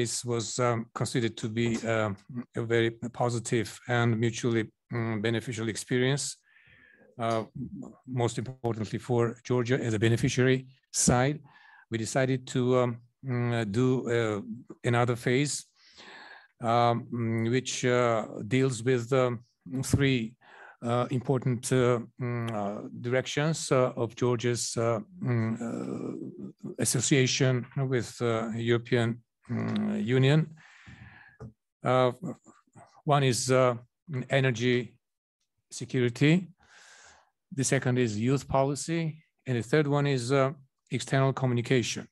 This was considered to be a very positive and mutually beneficial experience, most importantly for Georgia as a beneficiary side. We decided to do another phase, which deals with three important directions of Georgia's association with European Union. One is energy security. The second is youth policy. And the third one is external communication.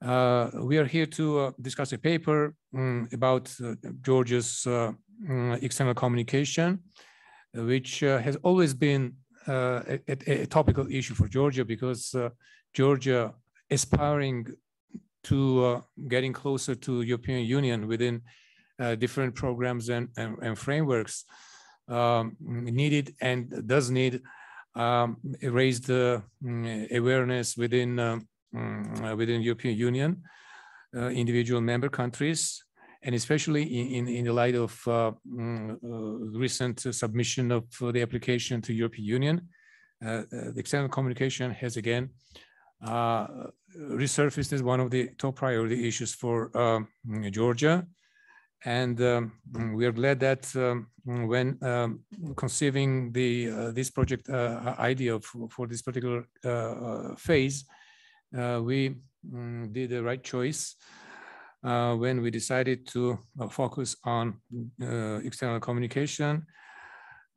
We are here to discuss a paper about Georgia's external communication, which has always been a topical issue for Georgia, because Georgia aspiring to getting closer to European Union within different programs and frameworks needed and does need raised awareness within European Union, individual member countries, and especially in the light of recent submission of the application to European Union. The external communication has again resurfaced as one of the top priority issues for Georgia. And we are glad that when conceiving this project idea for this particular phase, we did the right choice when we decided to focus on external communication.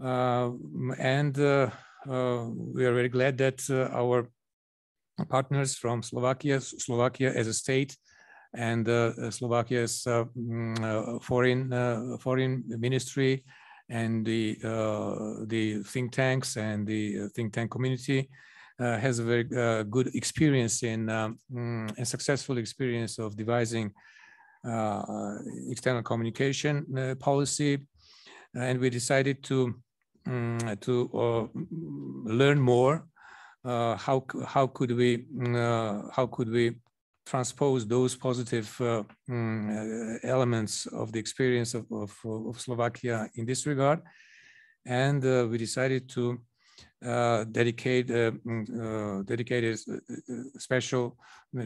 And we are very glad that our partners from Slovakia as a state, and Slovakia's foreign ministry, and the think tanks and the think tank community has a very good experience in a successful experience of devising external communication policy, and we decided to learn more. How could we transpose those positive elements of the experience of Slovakia in this regard? And we decided to dedicate special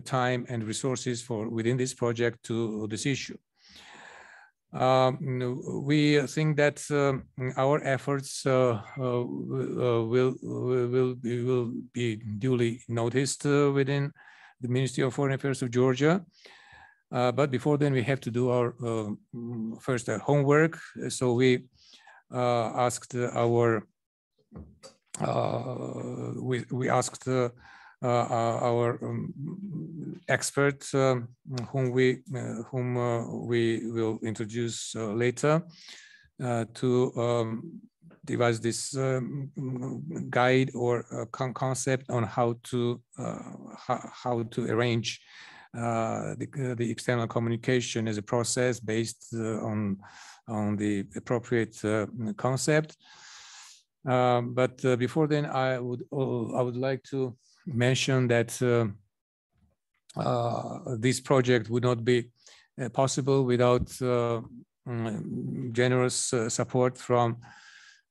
time and resources within this project to this issue. We think that our efforts will be duly noticed within the Ministry of Foreign Affairs of Georgia. But before then, we have to do our first homework. So we asked our expert, whom we will introduce later, to devise this guide or concept on how to arrange the external communication as a process based on the appropriate concept. But before then, I would like to mention that this project would not be possible without generous support from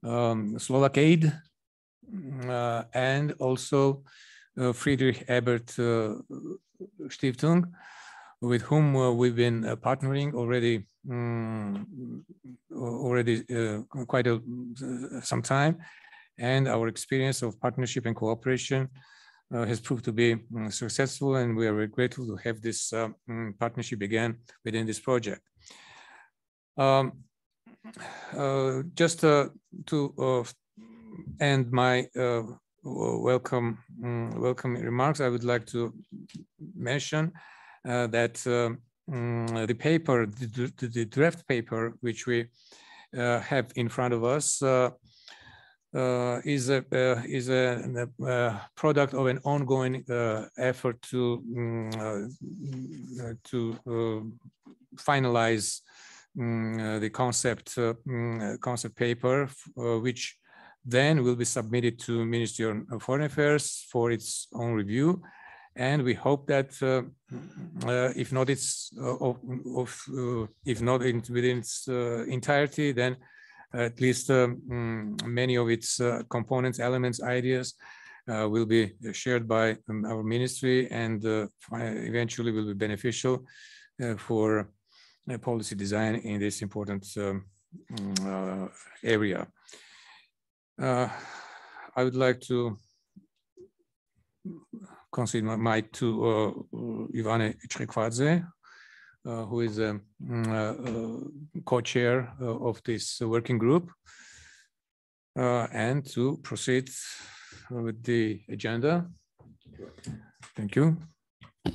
Slovak Aid and also Friedrich Ebert Stiftung, with whom we've been partnering already quite some time, and our experience of partnership and cooperation has proved to be successful, and we are very grateful to have this partnership again within this project. Just to end my welcome remarks, I would like to mention that the paper, the draft paper, which we have in front of us, is a product of an ongoing effort to finalize the concept paper, which then will be submitted to Ministry of Foreign Affairs for its own review. and we hope that if not within its entirety, then at least many of its components, elements, ideas will be shared by our ministry, and eventually will be beneficial for policy design in this important area. I would like to concede my mic to Ivane Chrekvadze, who is a co-chair of this working group, and to proceed with the agenda. Thank you.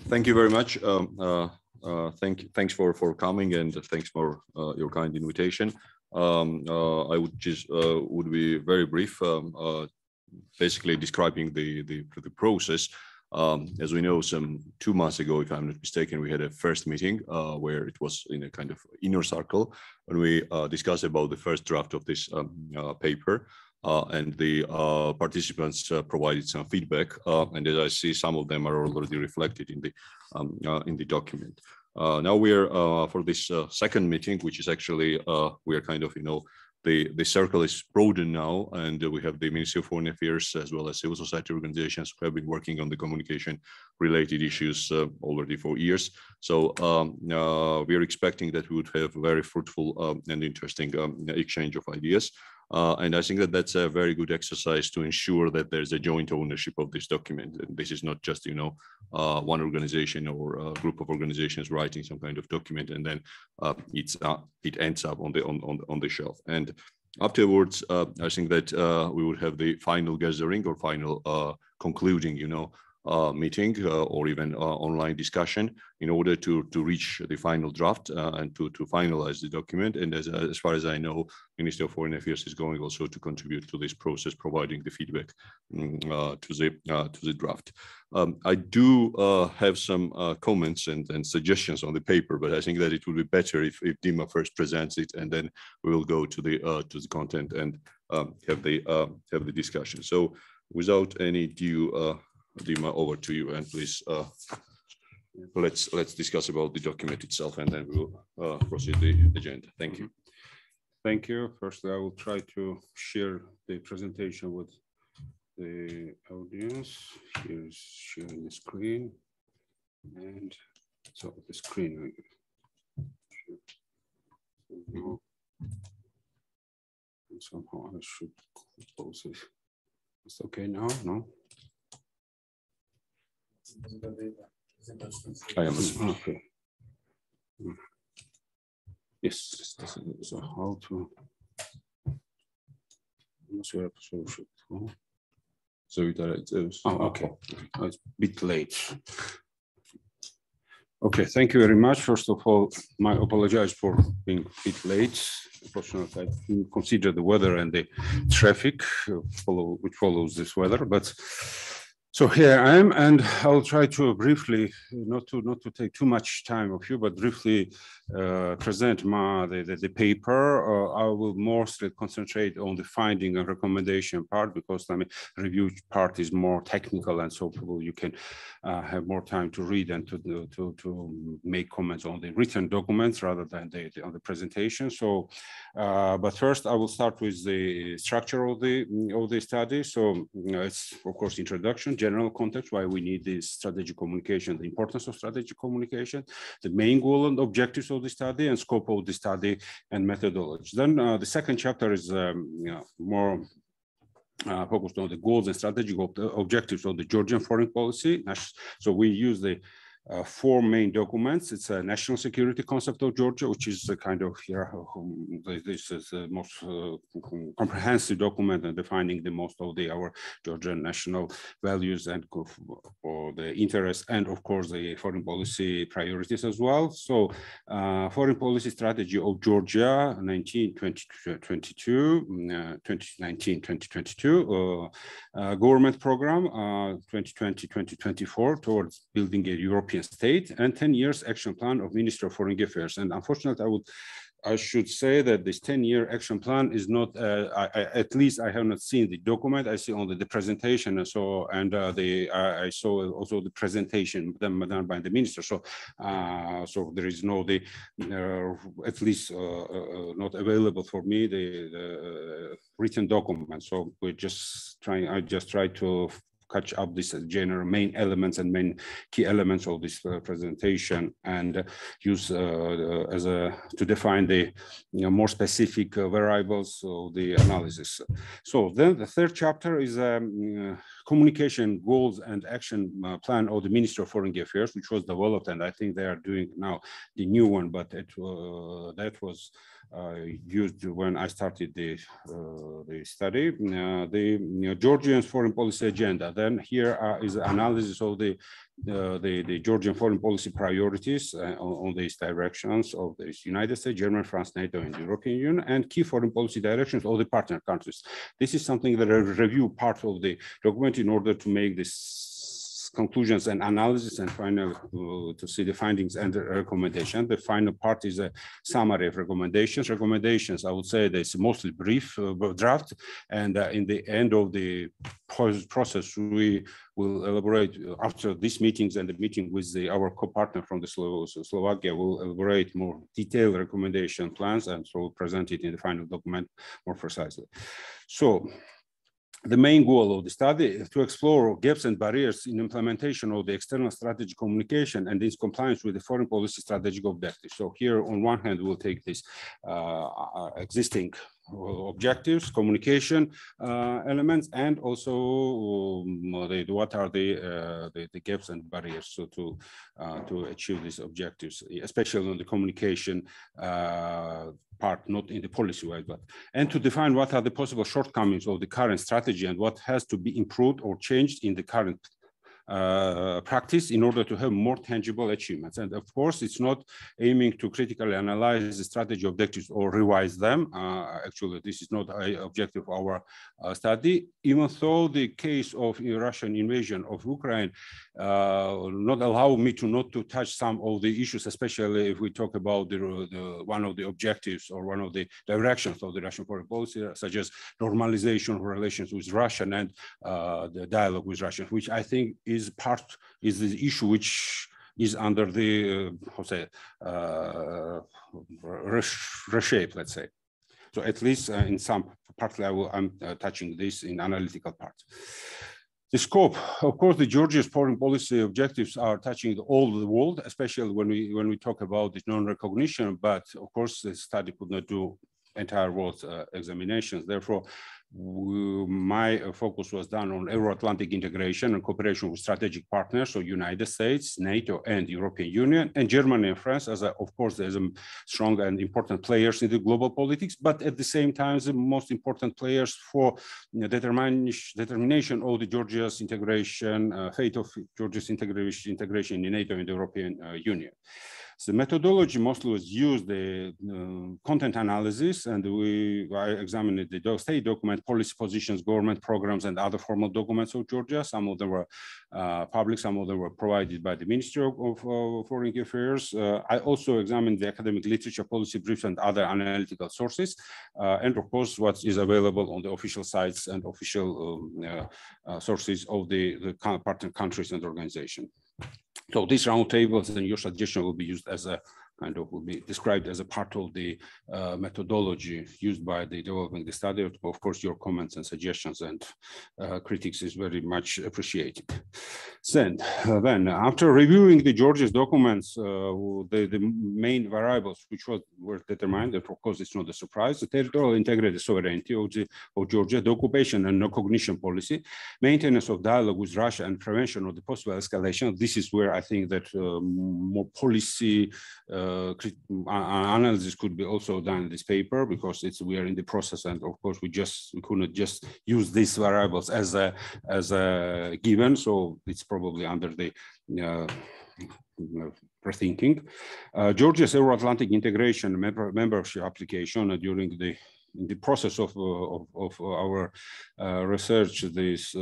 Thank you very much. Thanks for coming, and thanks for your kind invitation. I would be very brief, basically describing the process. As we know, some 2 months ago, if I'm not mistaken, we had a first meeting where it was in a kind of inner circle, when we discussed about the first draft of this paper, and the participants provided some feedback, and as I see, some of them are already reflected in the document. Now we are for this second meeting, which is actually we are kind of, the circle is broadened now, and we have the Ministry of Foreign Affairs as well as civil society organizations who have been working on the communication related issues already for years. So we are expecting that we would have a very fruitful and interesting exchange of ideas. And I think that that's a very good exercise to ensure that there's a joint ownership of this document. And this is not just, one organization or a group of organizations writing some kind of document, and then it ends up on the shelf. And afterwards, I think that we would have the final gathering or final concluding, meeting or even online discussion in order to reach the final draft and to finalize the document. And as far as I know, Ministry of Foreign Affairs is going also to contribute to this process, providing the feedback to the draft. I do have some comments and suggestions on the paper, but I think that it would be better if Dima first presents it, and then we will go to the content and have the discussion. So without any ado, Dima, over to you, and please let's discuss about the document itself, and then we'll proceed the agenda. Thank you. Thank you. First, I will try to share the presentation with the audience. Here's sharing the screen, and so the screen. Somehow I should close it. It's okay now? No. I am okay. Yes. So how to? So it is. Oh, okay. It's a bit late. Okay, thank you very much. First of all, I apologize for being a bit late. Unfortunately, I didn't consider the weather and the traffic which follows this weather, but so here I am, and I'll try to briefly, not to take too much time of you, but briefly present the paper. I will mostly concentrate on the finding and recommendation part, because review part is more technical, and so you can have more time to read and to make comments on the written documents rather than on the presentation. So, but first I will start with the structure of the study. So it's of course introduction, general context, why we need this strategic communication, the importance of strategic communication, the main goal and objectives of the study, and scope of the study and methodology. Then the second chapter is more focused on the goals and strategic objectives of the Georgian foreign policy. So we use the 4 main documents. It's a national security concept of Georgia, which is a kind of this is the most comprehensive document and defining the most of our Georgian national values and or the interests, and of course the foreign policy priorities as well. So foreign policy strategy of Georgia 2019-2022 government program 2020-2024 towards building a European European state, and 10 years action plan of Ministry of Foreign Affairs. And unfortunately, I should say that this 10-year action plan is not, at least I have not seen the document. I see only the presentation. And so, I saw also the presentation done by the minister. So, so there is no, at least not available for me, the written document. So we're just trying, I just try to catch up this general main elements and main key elements of this presentation, and use as a to define the more specific variables of the analysis. So then the third chapter is communication goals and action plan of the Ministry of Foreign Affairs, which was developed, and I think they are doing now the new one, but it, that was used when I started the study. The Georgian foreign policy agenda. Then here is an analysis of the Georgian foreign policy priorities on these directions of the United States, Germany, France, NATO, and the European Union, and key foreign policy directions of the partner countries. This is something that I review part of the document in order to make this conclusions and analysis, and finally to see the findings and the recommendation. The final part is a summary of recommendations. Recommendations, I would say, that's mostly brief draft, and in the end of the process, we will elaborate after these meetings and the meeting with our co-partner from the Slovakia. Will elaborate more detailed recommendation plans, and so present it in the final document more precisely. So, the main goal of the study is to explore gaps and barriers in implementation of the external strategic communication and its compliance with the foreign policy strategic objectives. So here, on one hand, we'll take this existing objectives, communication elements, and also what are the gaps and barriers so to achieve these objectives, especially on the communication part, not in the policy way, but and to define what are the possible shortcomings of the current strategy and what has to be improved or changed in the current practice in order to have more tangible achievements. And of course, it's not aiming to critically analyze the strategy objectives or revise them. Actually, this is not an objective of our study, even though the case of Russian invasion of Ukraine not allow me to not to touch some of the issues, especially if we talk about the one of the objectives or one of the directions of the Russian foreign policy, such as normalization of relations with Russia and the dialogue with Russia, which I think is the issue which is under the reshape, let's say. So at least in some part level, I'm touching this in analytical part. The scope, of course, the Georgia's foreign policy objectives are touching all the world, especially when we talk about this non-recognition. But of course, the study could not do entire world examinations. Therefore, my focus was done on Euro-Atlantic integration and cooperation with strategic partners, so United States, NATO, and European Union, and Germany and France, as of course, there's a strong and important players in the global politics, but at the same time, the most important players for determination of the Georgia's integration, fate of Georgia's integration in NATO and the European Union. So the methodology mostly was used the content analysis, and I examined the state document, policy positions, government programs, and other formal documents of Georgia. Some of them were public, some of them were provided by the Ministry of Foreign Affairs. I also examined the academic literature, policy briefs, and other analytical sources, and of course, what is available on the official sites and official sources of the partner countries and organizations. So these roundtables and your suggestion will be used as a kind of will be described as a part of the methodology used by the developing the study. Of course, your comments and suggestions and critics is very much appreciated. Then after reviewing the Georgia's documents, the main variables which were determined, and of course it's not a surprise, the territorial integrated sovereignty of Georgia, the occupation and non-cognition policy, maintenance of dialogue with Russia, and prevention of the possible escalation. This is where I think that more policy analysis could be also done in this paper, because we are in the process, and of course we could not just use these variables as a given, so it's probably under the rethinking. Georgia's Euro-Atlantic integration membership application during the in the process of our research, this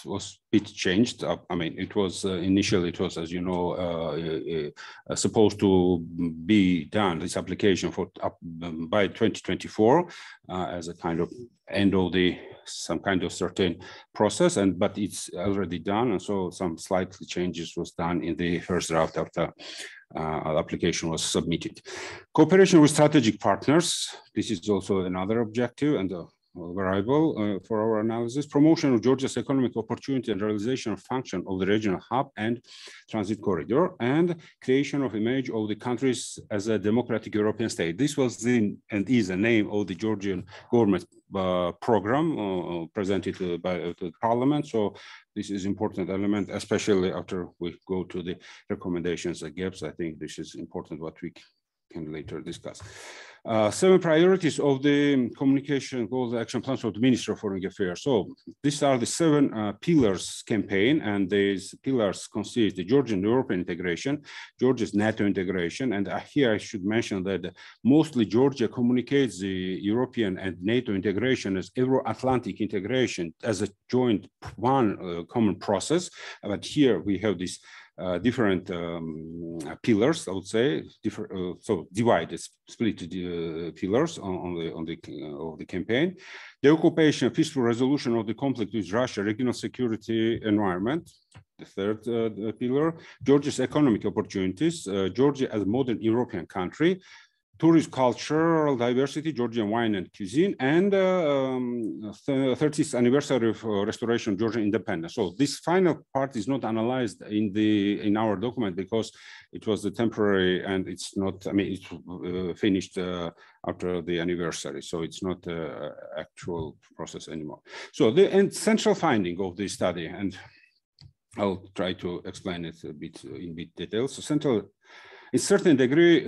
was a bit changed. I mean, it was initially, it was, as you know, supposed to be done, this application for by 2024 as a kind of end of the some kind of certain process, but it's already done, and so some slight changes was done in the first draft after application was submitted. Cooperation with strategic partners, this is also another objective and a variable for our analysis. Promotion of Georgia's economic opportunity and realization of function of the regional hub and transit corridor, and creation of image of the countries as a democratic European state. This was the and is the name of the Georgian government program presented by the parliament. So this is important element, especially after we go to the recommendations and gaps. I think this is important what we can later discuss. 7 priorities of the communication goals action plans of the Ministry of Foreign Affairs. So these are the 7 pillars campaign, and these pillars consist the Georgian European integration, Georgia's NATO integration, and here I should mention that mostly Georgia communicates the European and NATO integration as Euro-Atlantic integration as a joint one common process. But here we have this different pillars, I would say, so divided, split pillars on the campaign. The occupation, peaceful resolution of the conflict with Russia, regional security environment. The third pillar, Georgia's economic opportunities, Georgia as a modern European country, tourism, cultural diversity, Georgian wine and cuisine, and 30th anniversary of restoration of Georgian independence. So this final part is not analyzed in our document because it was the temporary, and it's not. I mean, it's finished after the anniversary, so it's not actual process anymore. So the central finding of this study, and I'll try to explain it a bit in detail. So central, in certain degree.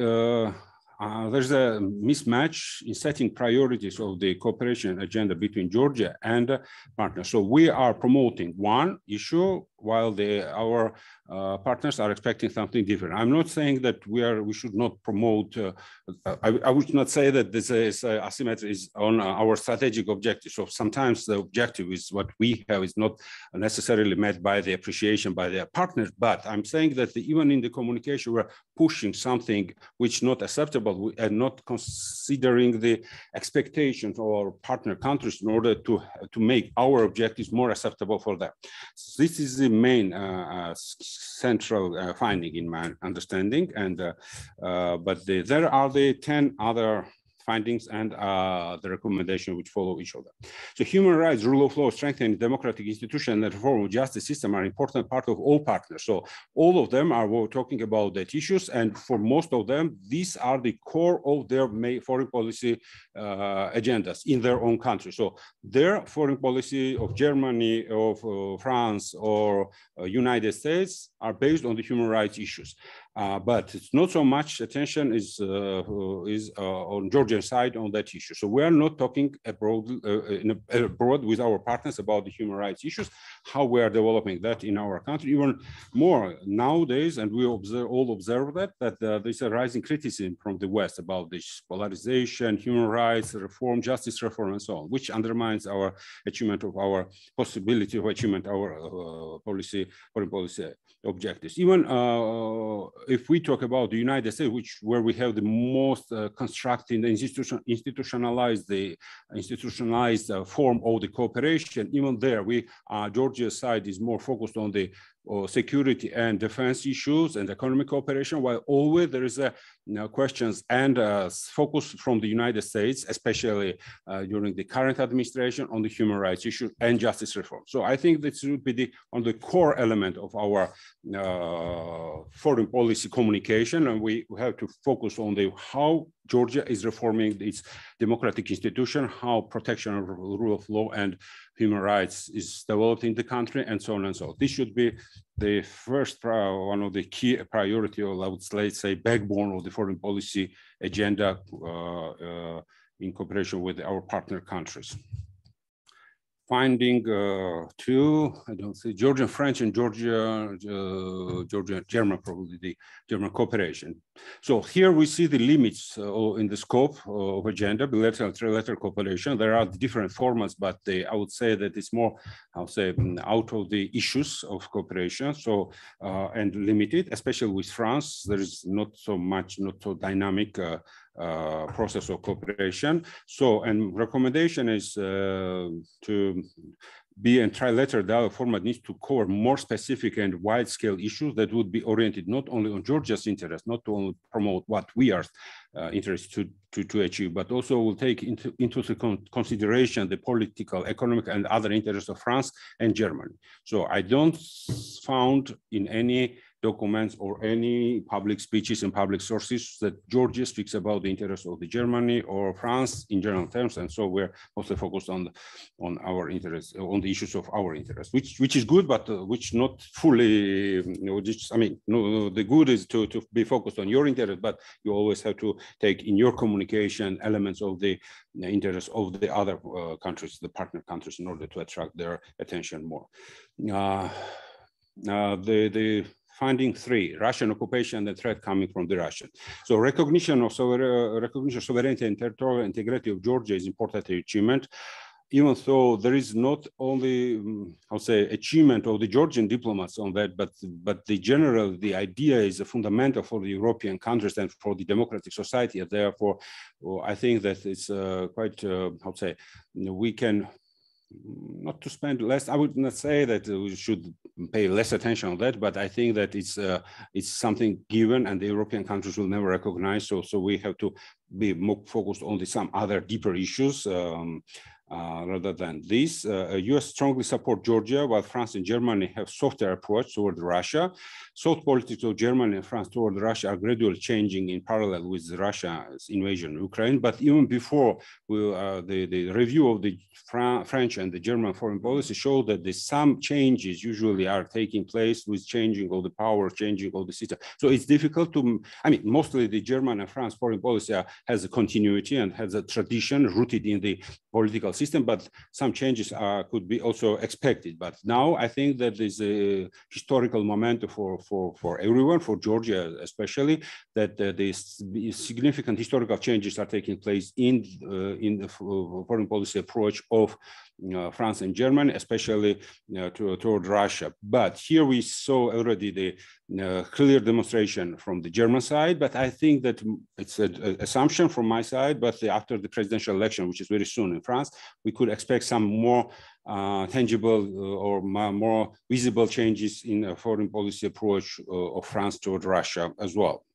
There's a mismatch in setting priorities of the cooperation agenda between Georgia and partners. So we are promoting one issue while our partners are expecting something different. I'm not saying that we should not promote. I would not say that this is asymmetry is on our strategic objective. So sometimes the objective is what we have is not necessarily met by the appreciation by their partners. But I'm saying that even in the communication, we're pushing something which is not acceptable and not considering the expectations of our partner countries in order to make our objectives more acceptable for them. So this is the main central finding in my understanding, and but there are the 10 other findings and the recommendation which follow each other. So human rights, rule of law, strengthening democratic institution, and reform of justice system are an important part of all partners. So all of them are talking about that issues, and for most of them, these are the core of their foreign policy agendas in their own country. So their foreign policy of Germany, of France, or United States are based on the human rights issues. But it's not so much attention is on Georgian side on that issue. So we are not talking abroad with our partners about the human rights issues, how we are developing that in our country. Even more nowadays, and we all observe that there's a rising criticism from the West about this polarization, human rights reform, justice reform, and so on, which undermines our achievement of our possibility of achievement our foreign policy objectives. Even if we talk about the United States, where we have the most constructed, institutionalized form of the cooperation, even there, Georgia's side is more focused on the security and defense issues and economic cooperation, while always there is questions and focus from the United States, especially during the current administration, on the human rights issue and justice reform. So I think this would be on the core element of our foreign policy communication, and we have to focus on how Georgia is reforming its democratic institution, how protection of the rule of law and human rights is developed in the country, and so on and so on. This should be the first one of the key priority, or I would say backbone of the foreign policy agenda in cooperation with our partner countries. finding two, I don't see, Georgian French and Georgian German, probably the German cooperation. So here we see the limits in the scope of agenda, bilateral, trilateral cooperation. There are different formats, but I would say that it's more, I would say, out of the issues of cooperation. So, and limited, especially with France, there is not so much, not so dynamic process of cooperation. So, and recommendation is to be in trilateral dialogue format needs to cover more specific and wide-scale issues that would be oriented not only on Georgia's interest, not to only promote what we are interested to achieve, but also will take into consideration the political, economic, and other interests of France and Germany. So I don't found in any documents or any public speeches and public sources that Georgia speaks about the interests of the Germany or France in general terms, and so we're mostly focused on our interests, on the issues of our interests, which is good, but which not fully. I mean, no, the good is to be focused on your interest, but you always have to take in your communication elements of the interests of the other countries, the partner countries, in order to attract their attention more. The finding 3, Russian occupation and the threat coming from the Russian. So recognition of sovereignty and territorial integrity of Georgia is important achievement, even though there is not only, I'll say, achievement of the Georgian diplomats on that, but the idea is a fundamental for the European countries and for the democratic society. And therefore, I think that it's quite, I'll say, we can, not to spend less, I would not say that we should pay less attention on that, but I think that it's something given and the European countries will never recognize. So we have to be more focused on some other deeper issues rather than this. US strongly support Georgia, while France and Germany have softer approach toward Russia. Soft politics of Germany and France toward Russia are gradually changing in parallel with Russia's invasion of Ukraine. But even before the review of the French and the German foreign policy showed that some changes usually are taking place with changing of the power, changing of the system. So it's difficult to, I mean, mostly the German and France foreign policy has a continuity and has a tradition rooted in the political system, but some changes could be also expected. But now I think that there's a historical momentum for everyone, for Georgia especially, that these significant historical changes are taking place in the foreign policy approach of France and Germany, especially toward Russia. But here we saw already the clear demonstration from the German side, but I think that it's an assumption from my side, but after the presidential election, which is very soon in France, we could expect some more tangible or more visible changes in a foreign policy approach of France toward Russia as well.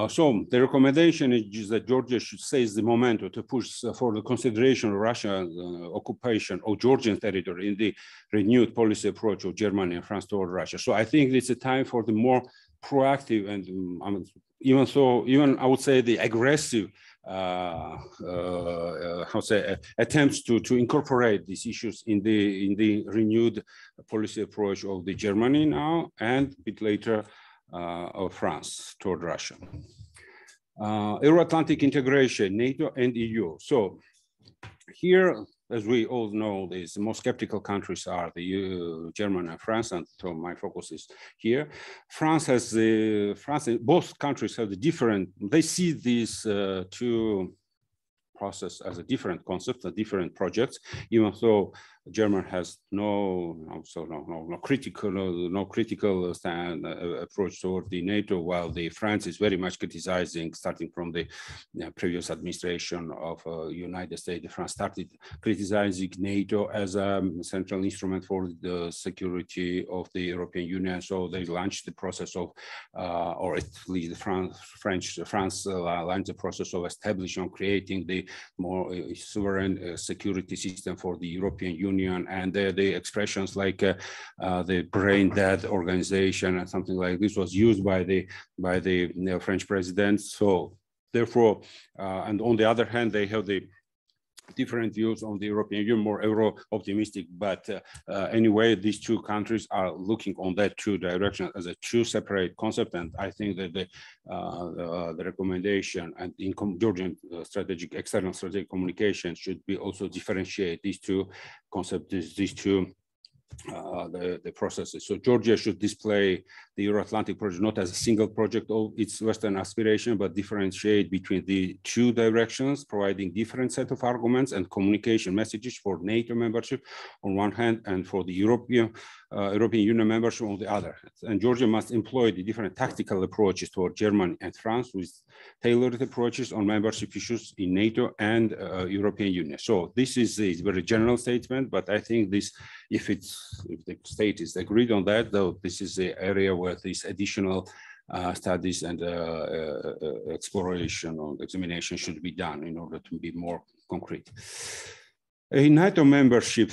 So the recommendation is that Georgia should seize the momentum to push for the consideration of Russia's occupation of Georgian territory in the renewed policy approach of Germany and France toward Russia. So I think it's a time for the more proactive and even I would say the aggressive attempts to incorporate these issues in the renewed policy approach of the Germany now and a bit later of France toward Russia. Euro-Atlantic integration, NATO and EU. So here, as we all know, the most skeptical countries are the EU, Germany and France, and so my focus is here. Both countries have the different, they see these two process as a different concept, a different projects, even though Germany has no critical approach toward the NATO, while the France is very much criticizing, starting from the previous administration of United States. France started criticizing NATO as a central instrument for the security of the European Union. So they launched the process of, or at least France launched the process of establishing, creating the more sovereign security system for the European Union. And the expressions like the brain dead organization and something like this was used by the French president. So therefore, and on the other hand, they have the different views on the European Union, more Euro-optimistic, but anyway, these two countries are looking on that two directions as a two separate concept, and I think that the recommendation and in Georgian strategic, external strategic communication should be also differentiate these two concepts, these two the processes. So Georgia should display the Euro-Atlantic project not as a single project of its Western aspiration, but differentiate between the two directions, providing different set of arguments and communication messages for NATO membership on one hand, and for the European Union membership on the other hand. And Georgia must employ the different tactical approaches toward Germany and France with tailored approaches on membership issues in NATO and European Union. So this is a very general statement, but I think this, if the state is agreed on that, though, this is the area where these additional studies and exploration or examination should be done in order to be more concrete. In NATO membership,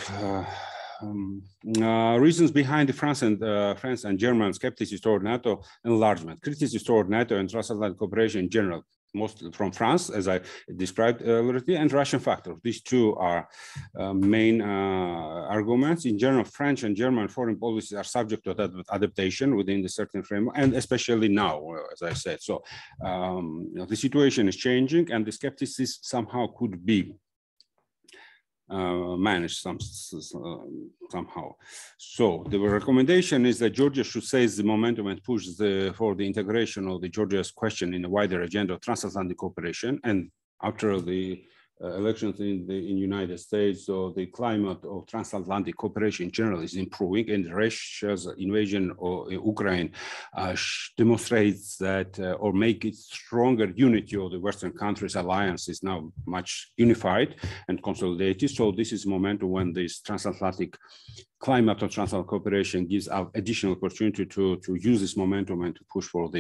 reasons behind the France and German skepticism toward NATO enlargement, criticism toward NATO and transatlantic cooperation in general, mostly from France, as I described already, and Russian factors. These two are main arguments. In general, French and German foreign policies are subject to that adaptation within the certain framework, and especially now, as I said. So the situation is changing, and the skepticism somehow could be managed somehow. So the recommendation is that Georgia should seize the momentum and push for the integration of the Georgia's question in a wider agenda of transatlantic cooperation. And after the elections in the United States, so the climate of transatlantic cooperation in general is improving, and Russia's invasion of Ukraine demonstrates that or make it stronger unity of the Western countries. Alliance is now much unified and consolidated. So this is momentum when this transatlantic climate of transatlantic cooperation gives out additional opportunity to use this momentum and to push for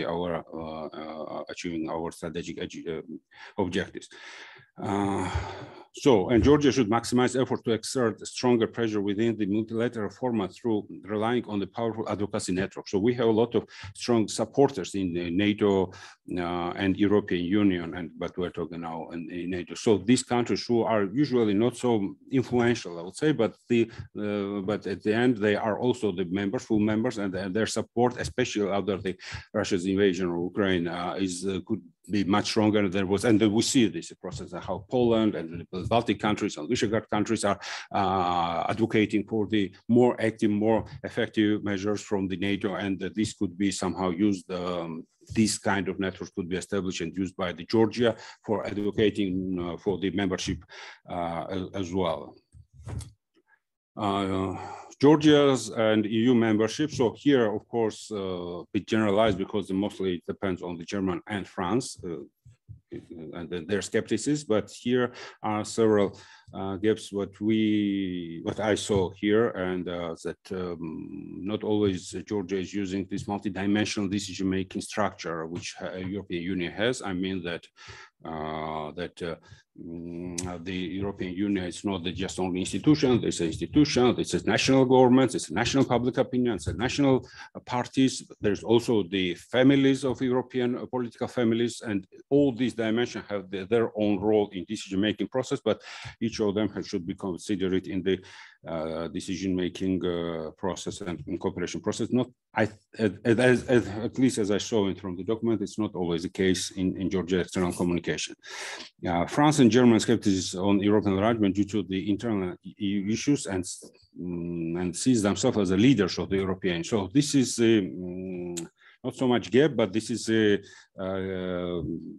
achieving our strategic objectives. And Georgia should maximize effort to exert stronger pressure within the multilateral format through relying on the powerful advocacy network. So we have a lot of strong supporters in the NATO and European Union, but we're talking now in NATO. So these countries who are usually not so influential, I would say, but at the end they are also the members, full members, and their support, especially after the Russia's invasion of Ukraine, could be much stronger than there was, and we see this process how Poland and the Baltic countries and Visegrad countries are advocating for the more active, more effective measures from the NATO, and this could be somehow used. These kind of networks could be established and used by the Georgia for advocating for the membership as well. Georgia's and EU membership. So here, of course, bit generalized because mostly it depends on the German and France and their skepticism. But here are several gaps what I saw here, and that not always Georgia is using this multidimensional decision-making structure which European Union has. I mean that the European Union is not just only institution, it's an institution, it's a national government, it's a national public opinion, it's a national parties. There's also the families of European political families, and all these dimensions have their own role in decision-making process, but each of them should be considered in the decision-making process and cooperation process. Not, at least as I saw it from the document, it's not always the case in Georgia external communication. France and German skepticism on European enlargement due to the internal EU issues and sees themselves as the leaders of the European. So this is not so much gap, but this is a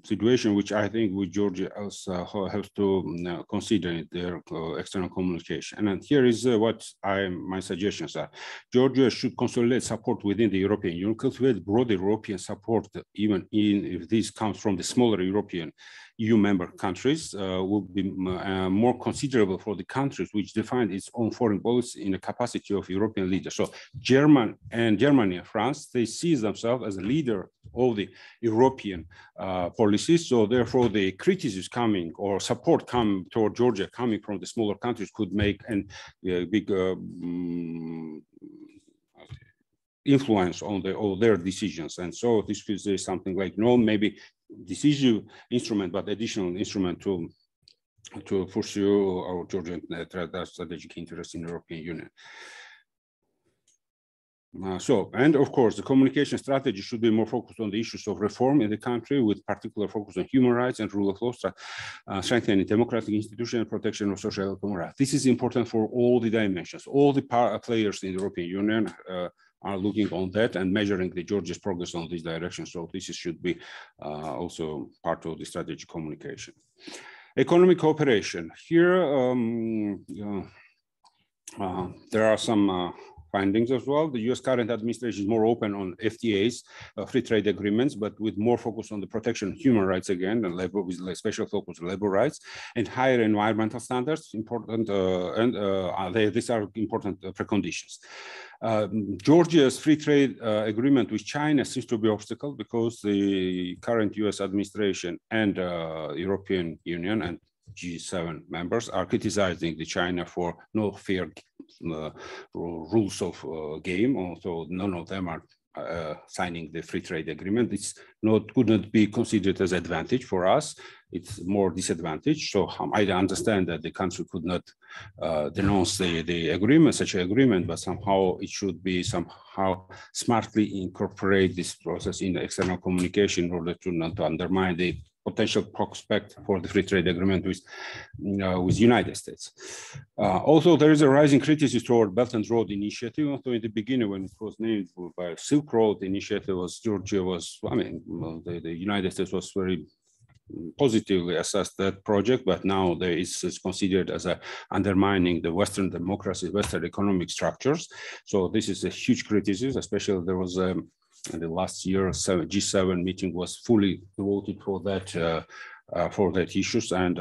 situation which I think Georgia also has to consider in their external communication. And here is what my suggestions are. Georgia should consolidate support within the European Union, cultivate broader European support, even if this comes from the smaller European EU member countries, will be more considerable for the countries which define its own foreign policy in the capacity of European leaders. So Germany and France, they see themselves as a leader of the European policies. So therefore the criticism coming or support coming toward Georgia coming from the smaller countries could make a big influence on their decisions. And so this is something like maybe decisive instrument, but additional instrument to to pursue our Georgian strategic interests in the European Union. And of course, the communication strategy should be more focused on the issues of reform in the country, with particular focus on human rights and rule of law, strengthening democratic institutions and protection of social and economic rights. This is important for all the dimensions. All the players in the European Union are looking on that and measuring the Georgia's progress on this direction. So this should be also part of the strategic communication. Economic cooperation. Here, there are some findings as well. The US current administration is more open on FTAs, free trade agreements, but with more focus on the protection of human rights again, and labor, with special focus on labor rights and higher environmental standards. Important, these are important preconditions. Georgia's free trade agreement with China seems to be an obstacle because the current US administration and European Union and G7 members are criticizing the China for no fair rules of game. Also, none of them are signing the free trade agreement. It's could not be considered as advantage for us. It's more disadvantage. So I understand that the country could not denounce the agreement, such an agreement, but somehow it should be somehow smartly incorporate this process in the external communication in order to not to undermine the potential prospect for the free trade agreement with United States. Also, there is a rising criticism toward Belt and Road Initiative. Also, in the beginning, when it was named by Silk Road Initiative, Georgia was, I mean, the United States was very positively assessed that project, but now it's considered as undermining the Western democracy, Western economic structures. So this is a huge criticism, especially there was in the last year, G7 meeting was fully devoted for that issues, and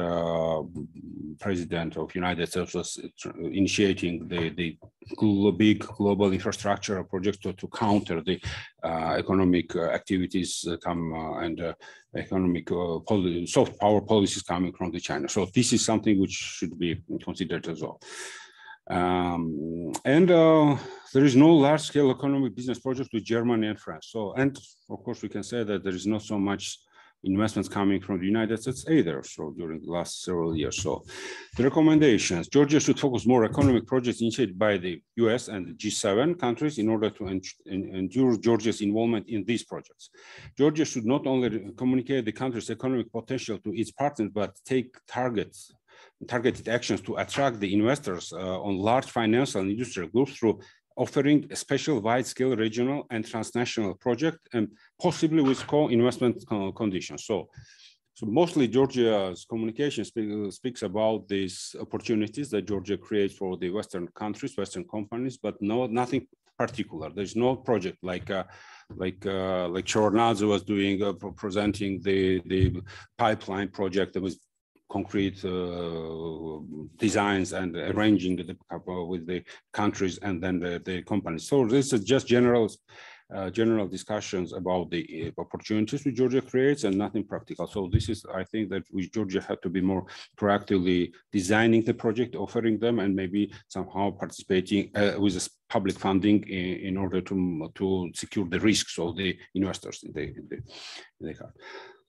President of United States was initiating the big global infrastructure project to counter the economic activities and economic soft power policies coming from the China. So this is something which should be considered as well. There is no large-scale economic business project with Germany and France. So, and of course, we can say that there is not so much investments coming from the United States either. So during the last several years. So the recommendations: Georgia should focus more economic projects initiated by the US and the G7 countries in order to ensure Georgia's involvement in these projects. Georgia should not only communicate the country's economic potential to its partners, but take targeted actions to attract the investors on large financial and industrial groups through offering a special wide-scale regional and transnational project, and possibly with co-investment conditions. So mostly Georgia's communication speaks about these opportunities that Georgia creates for the Western countries, Western companies, but nothing particular. There's no project like Shevardnadze was doing, presenting the pipeline project that was concrete designs and arranging with the countries and then the companies. So this is just general discussions about the opportunities which Georgia creates and nothing practical. So this is, I think, that Georgia had to be more proactively designing the project, offering them, and maybe somehow participating with public funding in order to secure the risks of the investors in the car.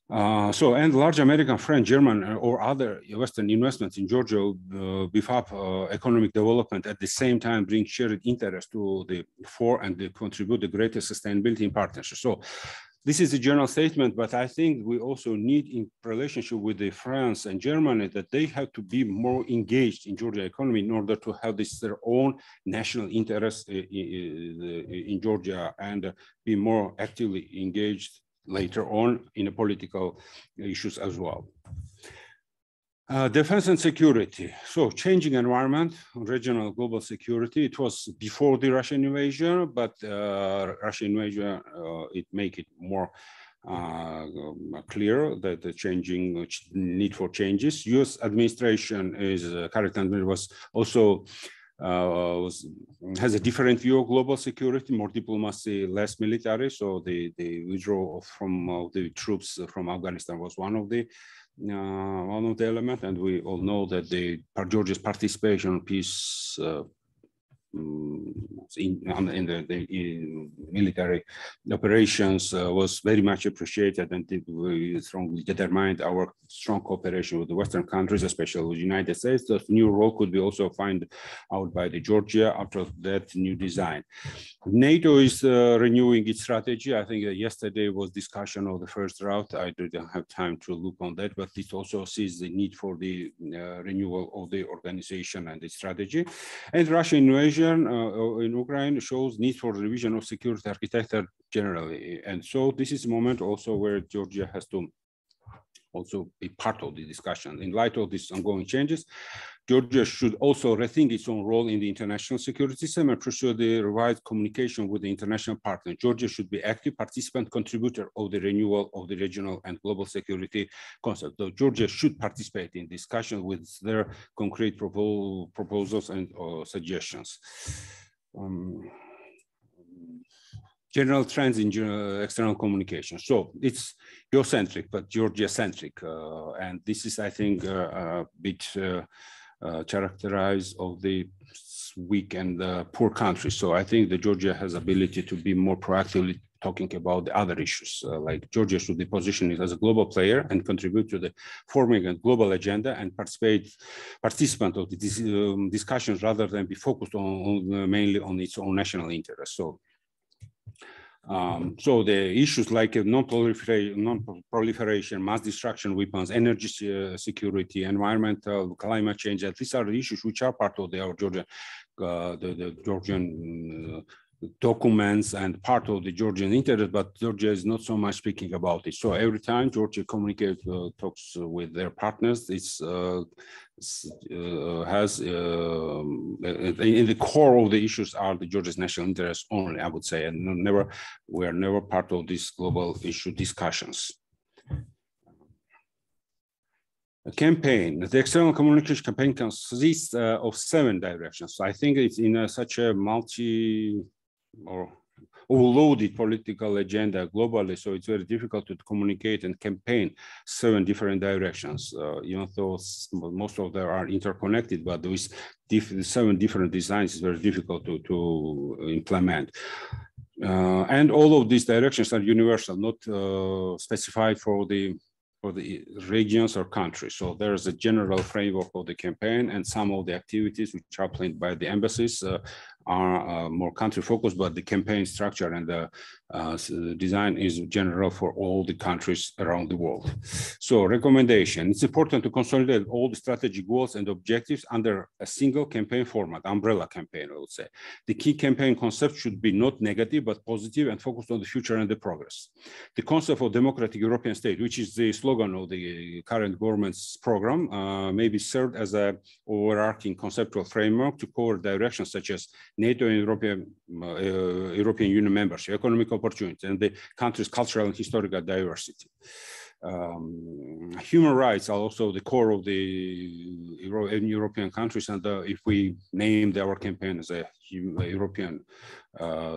And large American, French, German, or other Western investments in Georgia beef up economic development, at the same time bring shared interest to the fore and they contribute the greatest sustainability in partnership. So this is a general statement, but I think we also need, in relationship with the France and Germany, that they have to be more engaged in Georgia economy in order to have their own national interest in Georgia and be more actively engaged later on in the political issues as well. Defense and security. So changing environment, regional global security. It was before the Russian invasion, but Russian invasion, it make it more clear that the changing need for changes. US administration current administration was also has a different view of global security, more diplomacy, less military. So the withdrawal from the troops from Afghanistan was one of the elements, and we all know that Georgia's participation in peace in the military operations was very much appreciated, and we strongly determined our strong cooperation with the Western countries, especially with the United States. The new role could be also found out by the Georgia after that new design. NATO is renewing its strategy. I think yesterday was discussion of the first round. I didn't have time to look on that, but it also sees the need for the renewal of the organization and the strategy. And Russian invasion in Ukraine shows need for revision of security architecture generally. And so this is a moment also where Georgia has to also be part of the discussion. In light of these ongoing changes, Georgia should also rethink its own role in the international security system and pursue the revised communication with the international partner. Georgia should be active participant contributor of the renewal of the regional and global security concept. So Georgia should participate in discussion with their concrete proposals and suggestions. General trends in external communication. So it's Geocentric, but Georgia-centric. And this is, I think, a bit characterized of the weak and poor countries. So I think that Georgia has ability to be more proactively talking about the other issues. Like Georgia should be positioned as a global player and contribute to the forming a global agenda and participant of the discussions rather than be focused on mainly on its own national interests. So the issues like non-proliferation, mass destruction weapons, energy security, environmental, climate change, these are the issues which are part of our Georgia, the Georgian documents and part of the Georgian interest, but Georgia is not so much speaking about it. So every time Georgia communicates, talks with their partners, it's has in the core of the issues are the Georgia's national interests only, I would say, and we are never part of these global issue discussions. A campaign, the external communication campaign consists of 7 directions. So I think it's in such a or overloaded political agenda globally, so it's very difficult to communicate and campaign 7 different directions. Even though most of them are interconnected, but those 7 different designs is very difficult to implement. And all of these directions are universal, not specified for the regions or countries. So there's a general framework of the campaign, and some of the activities which are planned by the embassies are more country focused, but the campaign structure and the design is general for all the countries around the world. So recommendation, it's important to consolidate all the strategic goals and objectives under a single campaign format, umbrella campaign, I would say. The key campaign concept should be not negative, but positive and focused on the future and the progress. The concept of democratic European state, which is the slogan of the current government's program, may be served as an overarching conceptual framework to cover directions such as NATO and European Union membership, economic opportunities, and the country's cultural and historical diversity. Human rights are also the core of the European countries, and if we named our campaign as a European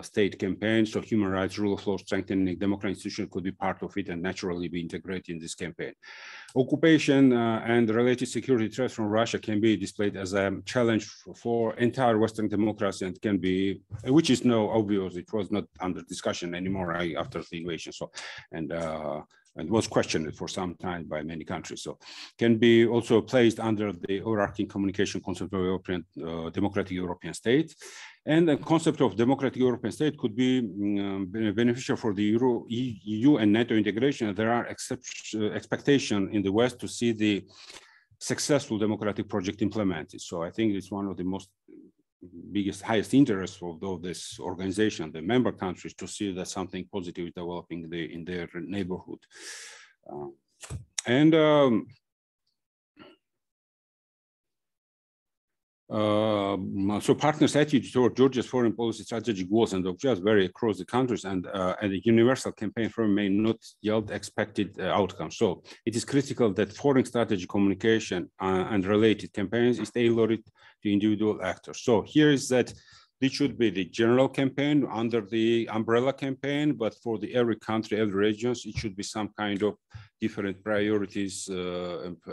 state campaign, so human rights, rule of law, strengthening democratic institutions could be part of it and naturally be integrated in this campaign. Occupation and related security threats from Russia can be displayed as a challenge for entire Western democracy, and can be, which is now obvious, it was not under discussion anymore after the invasion. So, and was questioned for some time by many countries. So can be also placed under the overarching communication concept of European, democratic European state. And the concept of democratic European state could be beneficial for the EU and NATO integration. There are expectations in the West to see the successful democratic project implemented. So I think it's one of the most highest interest of this organization, the member countries, to see that something positive is developing in their neighborhood. So partners' attitude toward Georgia's foreign policy strategic goals and objectives vary across the countries, and a universal campaign firm may not yield expected outcomes. So it is critical that foreign strategy communication and related campaigns is tailored to individual actors. So here is that this should be the general campaign under the umbrella campaign, but for every country, every regions, it should be some kind of different priorities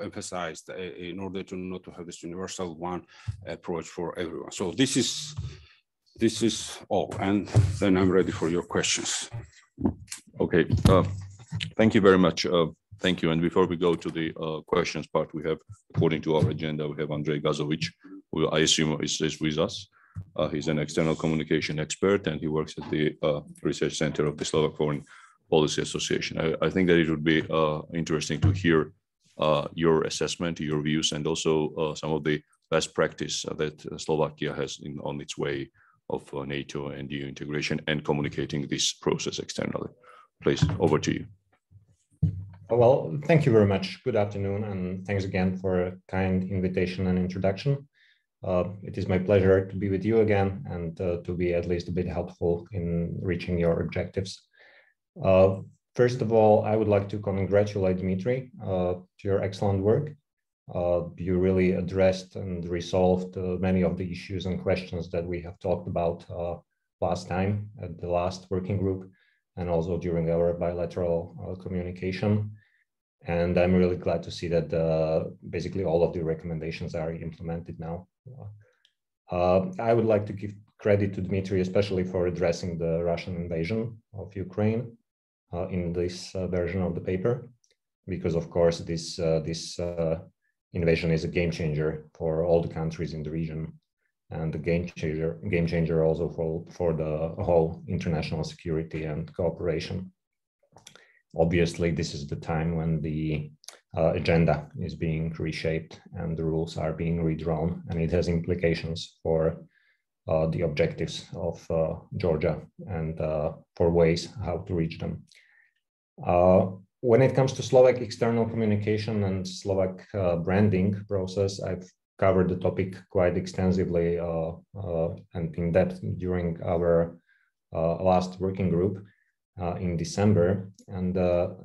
emphasized in order to not to have this universal one approach for everyone. So this is This is all, and then I'm ready for your questions. Okay, thank you very much. Thank you. And before we go to the questions part, we have, according to our agenda, we have Andrej Gazovic, who I assume is with us. He's an external communication expert, and he works at the research center of the Slovak Foreign Policy Association. I think that it would be interesting to hear your assessment, your views, and also some of the best practice that Slovakia has on its way of NATO and EU integration and communicating this process externally. Please, over to you. Well, thank you very much. Good afternoon, and thanks again for a kind invitation and introduction. It is my pleasure to be with you again and to be at least a bit helpful in reaching your objectives. First of all, I would like to congratulate Dmitry to your excellent work. You really addressed and resolved many of the issues and questions that we have talked about last time at the last working group and also during our bilateral communication. And I'm really glad to see that basically all of the recommendations are implemented now. I would like to give credit to Dmitry, especially for addressing the Russian invasion of Ukraine in this version of the paper, because of course this invasion is a game changer for all the countries in the region, and a game changer also for the whole international security and cooperation. Obviously, this is the time when the agenda is being reshaped and the rules are being redrawn, and it has implications for the objectives of Georgia and for ways how to reach them. When it comes to Slovak external communication and Slovak branding process, I've covered the topic quite extensively and in depth during our last working group in December. And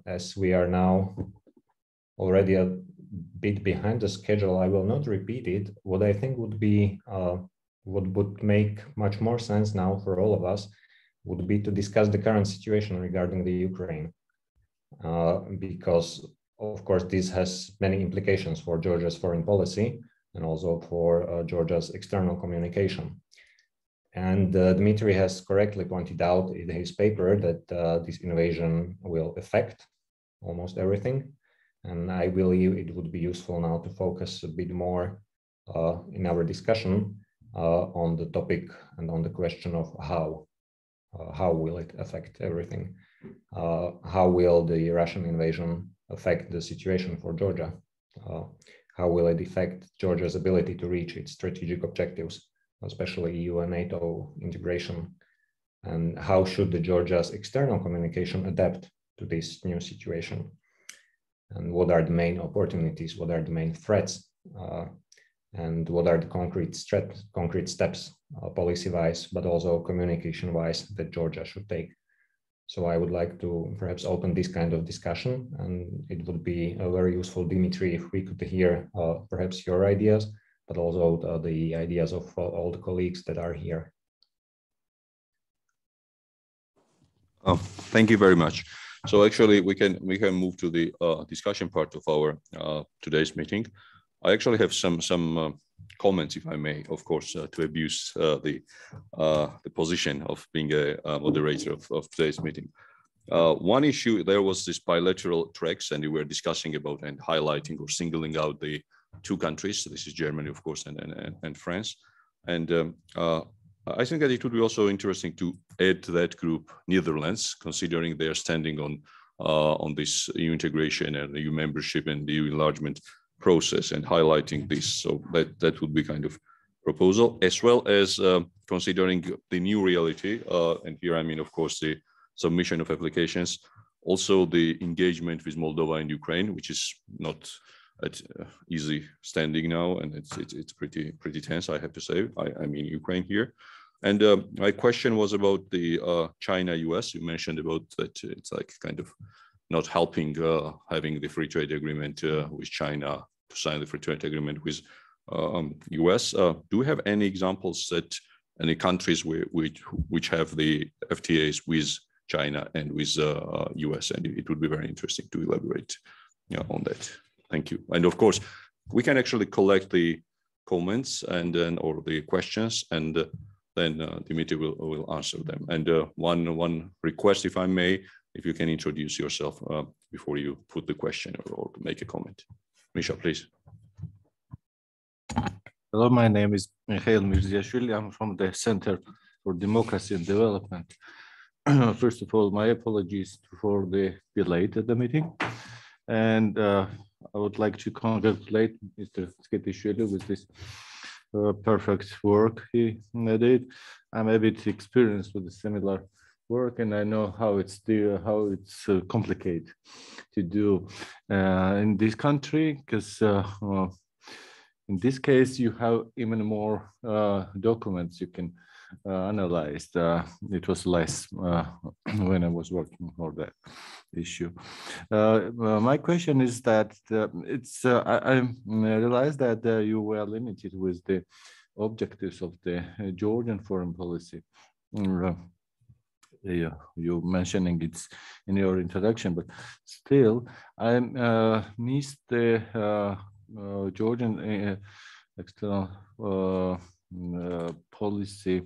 as we are now already a bit behind the schedule, I will not repeat it. What I think would be, what would make much more sense now for all of us would be to discuss the current situation regarding the Ukraine. Because of course, this has many implications for Georgia's foreign policy and also for Georgia's external communication. And Dmitry has correctly pointed out in his paper that this invasion will affect almost everything. And I believe it would be useful now to focus a bit more in our discussion on the topic and on the question of how will it affect everything? How will the Russian invasion affect the situation for Georgia? How will it affect Georgia's ability to reach its strategic objectives, especially EU and NATO integration? And how should the Georgia's external communication adapt to this new situation? And what are the main opportunities? What are the main threats? And what are the concrete steps, policy-wise, but also communication-wise, that Georgia should take? So I would like to perhaps open this kind of discussion, and it would be very useful, Dmitry, if we could hear perhaps your ideas, but also the ideas of all the colleagues that are here. Oh, thank you very much. So actually, we can move to the discussion part of our today's meeting. I actually have some comments, if I may, of course, to abuse the position of being a moderator of today's meeting. One issue, there was this bilateral tracks, and we were discussing about and highlighting or singling out the two countries. This is Germany, of course, and France. And I think that it would be also interesting to add to that group Netherlands, considering their standing on this EU integration and EU membership and EU enlargement process, and highlighting this. So that would be kind of proposal, as well as considering the new reality. And here, I mean, of course, the submission of applications, also the engagement with Moldova and Ukraine, which is not at easy standing now, and it's pretty tense, I have to say. I mean Ukraine here. And my question was about the China-US. You mentioned about that it's like kind of not helping having the free trade agreement with China, to sign the free trade agreement with US. Do we have any examples that any countries which have the FTAs with China and with US? And it would be very interesting to elaborate on that. Thank you. And of course, we can actually collect the comments and then or the questions, and then Dimitri will answer them. And one request, if I may, if you can introduce yourself before you put the question or make a comment. Misha, please. Hello, my name is Mikhail Mirziashvili. I'm from the Center for Democracy and Development. First of all, my apologies for the delay to the meeting. And I would like to congratulate Mr. Skhetishvili with this perfect work he did. I'm a bit experienced with the similar work, and I know how it's complicated to do in this country, because in this case you have even more documents you can analyze. It was less when I was working for that issue. My question is that I realized that you were limited with the objectives of the Georgian foreign policy. Yeah, you mentioning it in your introduction, but still I missed the Georgian external policy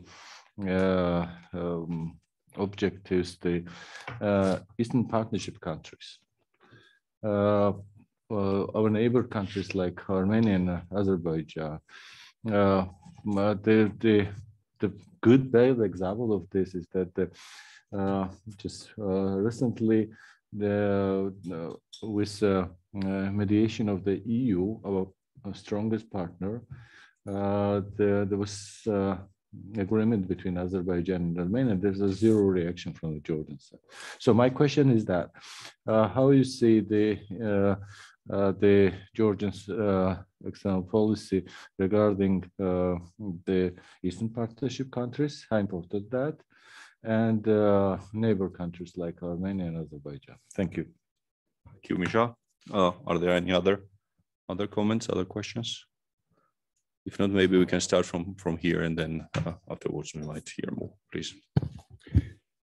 objectives, the Eastern Partnership countries. Our neighbor countries like Armenia and Azerbaijan. The good bad example of this is that just recently, with mediation of the EU, our strongest partner, there was agreement between Azerbaijan and Armenia. There's a zero reaction from the Georgian side. So my question is that how you see the Georgians' external policy regarding the Eastern Partnership countries, how important that, and neighbor countries like Armenia and Azerbaijan. Thank you. Thank you, Misha. Are there any other comments, other questions? If not, maybe we can start from here, and then afterwards we might hear more, please.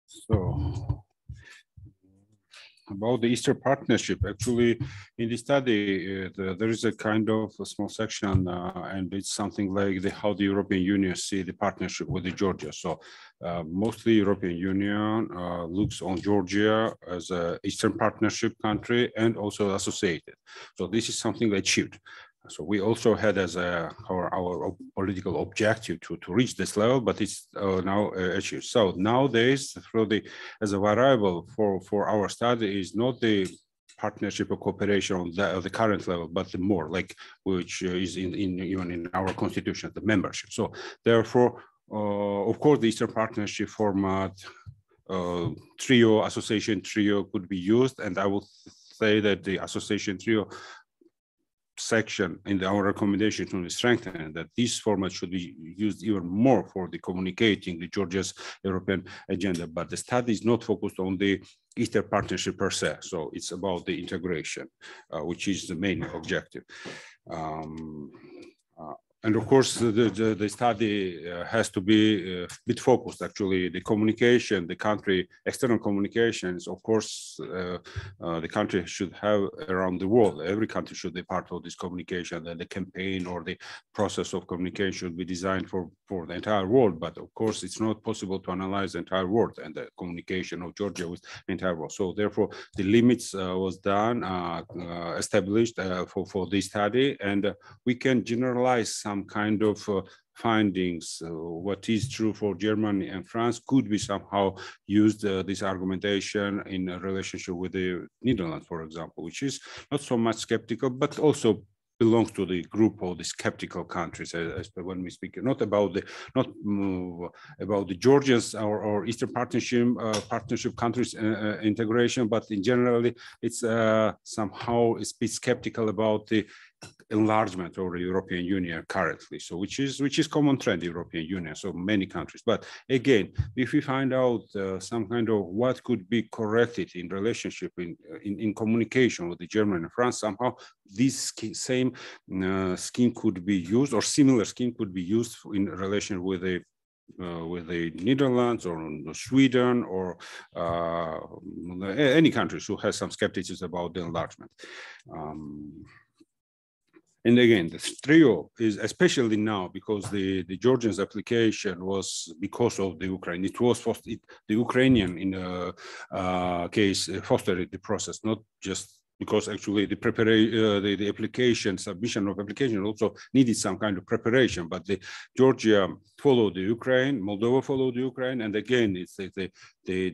So, about the Eastern Partnership, actually, in the study, there is a kind of a small section, and it's something like how the European Union see the partnership with Georgia. So, mostly European Union looks on Georgia as an Eastern Partnership country and also associated. So, this is something achieved. So we also had as our political objective to reach this level, but it's now achieved. So nowadays, as a variable for our study is not the partnership or cooperation on the current level, but the more like which is even in our constitution, the membership. So therefore, of course, the Eastern Partnership format association trio could be used, and I will say that the association trio section in our recommendation to strengthen that this format should be used even more for the communicating the Georgia's European agenda. But the study is not focused on the Eastern Partnership per se. So it's about the integration, which is the main objective. And of course, the study has to be a bit focused. Actually, the communication, the country external communications, of course, the country should have around the world. Every country should be part of this communication. And the campaign or the process of communication should be designed for the entire world. But of course, it's not possible to analyze the entire world and the communication of Georgia with the entire world. So therefore, the limits was done, established for this study, and we can generalize some kind of findings. What is true for Germany and France could be somehow used, this argumentation in a relationship with the Netherlands, for example, which is not so much skeptical, but also belongs to the group of the skeptical countries, when we speak not about the Georgians or Eastern Partnership countries integration, but in generally it's somehow it's a bit skeptical about the enlargement of the European Union currently, so which is common trend in European Union, so many countries. But again, if we find out some kind of what could be corrected in relationship in communication with the German and France, somehow this same scheme could be used, or similar scheme could be used in relation with the Netherlands or Sweden or any countries who has some skepticism about the enlargement. And again, the trio is especially now because the Georgians application was because of the Ukraine. It was the Ukrainian in a case fostered the process, not just because actually the preparation, the application, submission of application also needed some kind of preparation. But the Georgia followed the Ukraine, Moldova followed the Ukraine, and again, it's they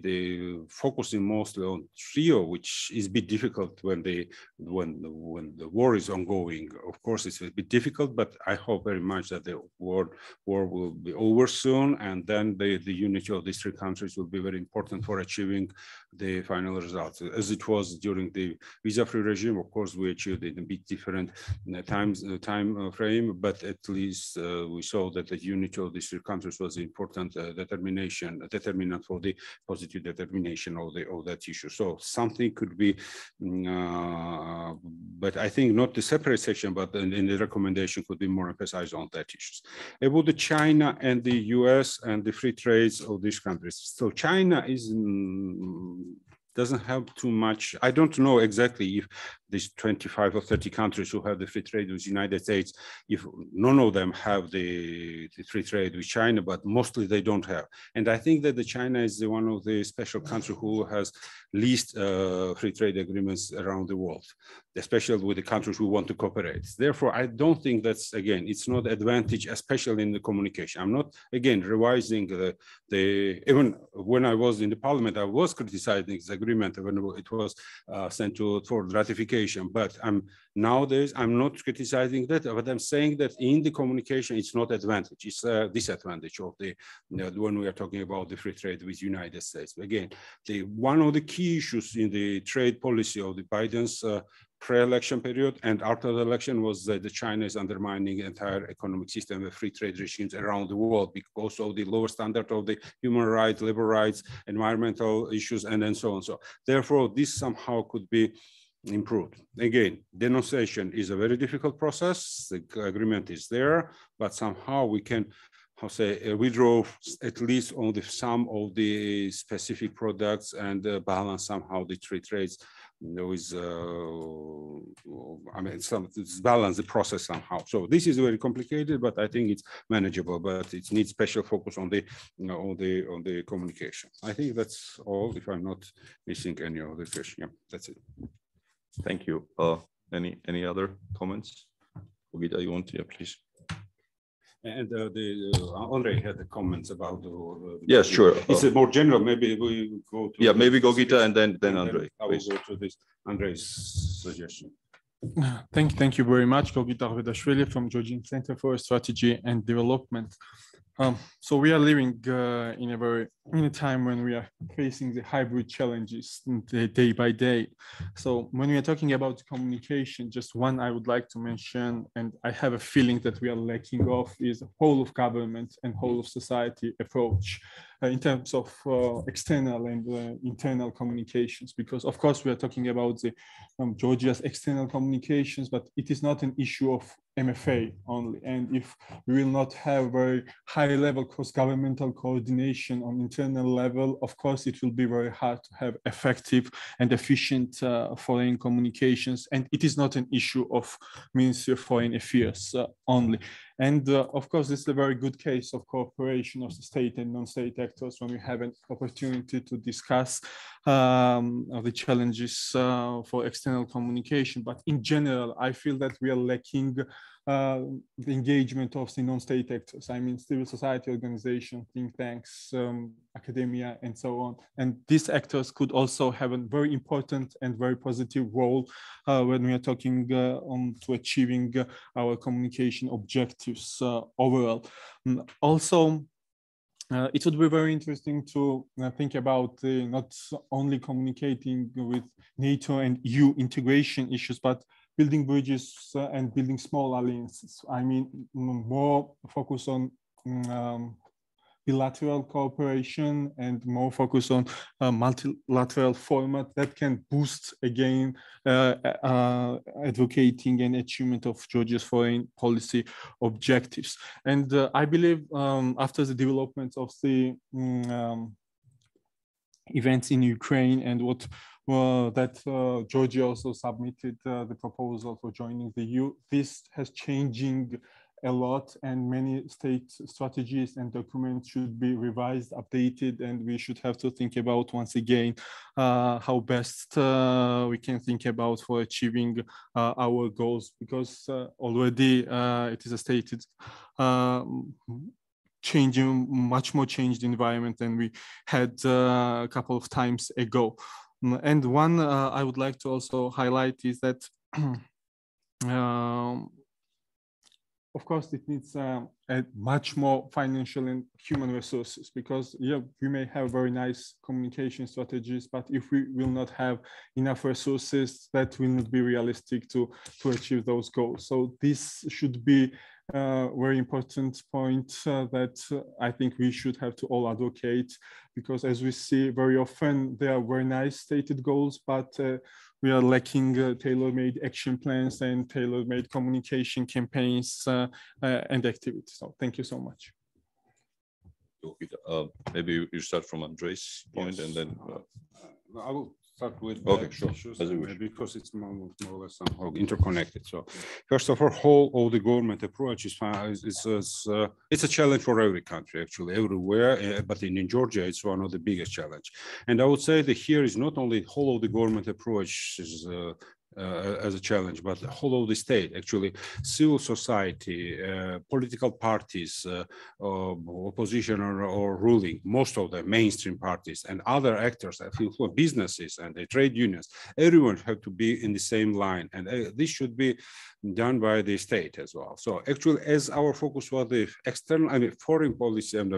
focusing mostly on trio, which is a bit difficult when the war is ongoing. Of course, it's a bit difficult, but I hope very much that the war will be over soon, and then the unity of these three countries will be very important for achieving the final results. As it was during the visa-free regime, of course, we achieved it in a bit different time frame, but at least we saw that the unity of these three countries was important determinant for the positive determination of that issue. So something could be, but I think not the separate section, but in the recommendation could be more emphasized on that issues. About the China and the US and the free trades of these countries. So China doesn't have too much. I don't know exactly if these 25 or 30 countries who have the free trade with the United States, if none of them have the free trade with China, but mostly they don't have. And I think that the China is one of the special countries who has least free trade agreements around the world, especially with the countries who want to cooperate. Therefore, I don't think that's, again, it's not advantage, especially in the communication. I'm not, again, revising even when I was in the parliament, I was criticizing this agreement when it was sent for ratification. But nowadays, I'm not criticizing that, but I'm saying that in the communication, it's not advantage, it's a disadvantage of when we are talking about the free trade with United States. Again, one of the key issues in the trade policy of the Biden's pre-election period and after the election was that China is undermining the entire economic system of free trade regimes around the world because of the lower standard of the human rights, labor rights, environmental issues, and then so on. So therefore, this somehow could be improved. Again, denunciation is a very difficult process. The agreement is there, but somehow we can, withdraw at least on some of the specific products and balance somehow the free trades. There is, balance the process somehow. So this is very complicated, but I think it's manageable. But it needs special focus on the communication. I think that's all. If I'm not missing any other question, yeah, that's it. Thank you. Any other comments? Gogita, you want to? Yeah, please. And Andrei had the comments about yes, sure. It's more general. Maybe we go to maybe Gogita and then Andrei. I will go to this Andrei's suggestion. Thank you very much, Gogita Arvedashvili from Georgian Center for Strategy and Development. So we are living in a time when we are facing the hybrid challenges day by day. So when we are talking about communication, just one I would like to mention, and I have a feeling that we are lacking of, is a whole of government and whole of society approach in terms of external and internal communications, because of course we are talking about the Georgia's external communications, but it is not an issue of MFA only. And if we will not have very high level cross-governmental coordination on internal level, of course, it will be very hard to have effective and efficient foreign communications. And it is not an issue of Ministry of Foreign Affairs only. And of course, this is a very good case of cooperation of the state and non-state actors when we have an opportunity to discuss the challenges for external communication. But in general, I feel that we are lacking the engagement of the non-state actors. I mean, civil society organizations, think tanks, academia, and so on. And these actors could also have a very important and very positive role when we are talking on to achieving our communication objectives overall. Also, it would be very interesting to think about not only communicating with NATO and EU integration issues, but building bridges and building small alliances. I mean, more focus on bilateral cooperation and more focus on multilateral format that can boost again advocating and achievement of Georgia's foreign policy objectives. And I believe after the development of the events in Ukraine and what Georgia also submitted the proposal for joining the EU. This has changing a lot, and many state strategies and documents should be revised, updated, and we should have to think about once again how best we can think about for achieving our goals, because already it is a stated changing, much more changed environment than we had a couple of times ago. And one I would like to also highlight is that of course, it needs a much more financial and human resources, because we may have very nice communication strategies, but if we will not have enough resources, that will not be realistic to achieve those goals. So this should be a very important point that I think we should have to all advocate, because as we see very often, they are very nice stated goals, but we are lacking tailor-made action plans and tailor-made communication campaigns and activities. So thank you so much. Maybe you start from Andrei's point, and then I will start with issues, because it's more or less somehow interconnected. So first of all, whole of the government approach is it's a challenge for every country, actually, everywhere. But in Georgia, it's one of the biggest challenge. And I would say that here is not only whole of the government approach is as a challenge, but the whole of the state, actually, civil society, political parties, opposition or ruling, most of the mainstream parties and other actors, businesses and the trade unions, everyone have to be in the same line. And this should be done by the state as well. So actually, as our focus was the external, foreign policy, and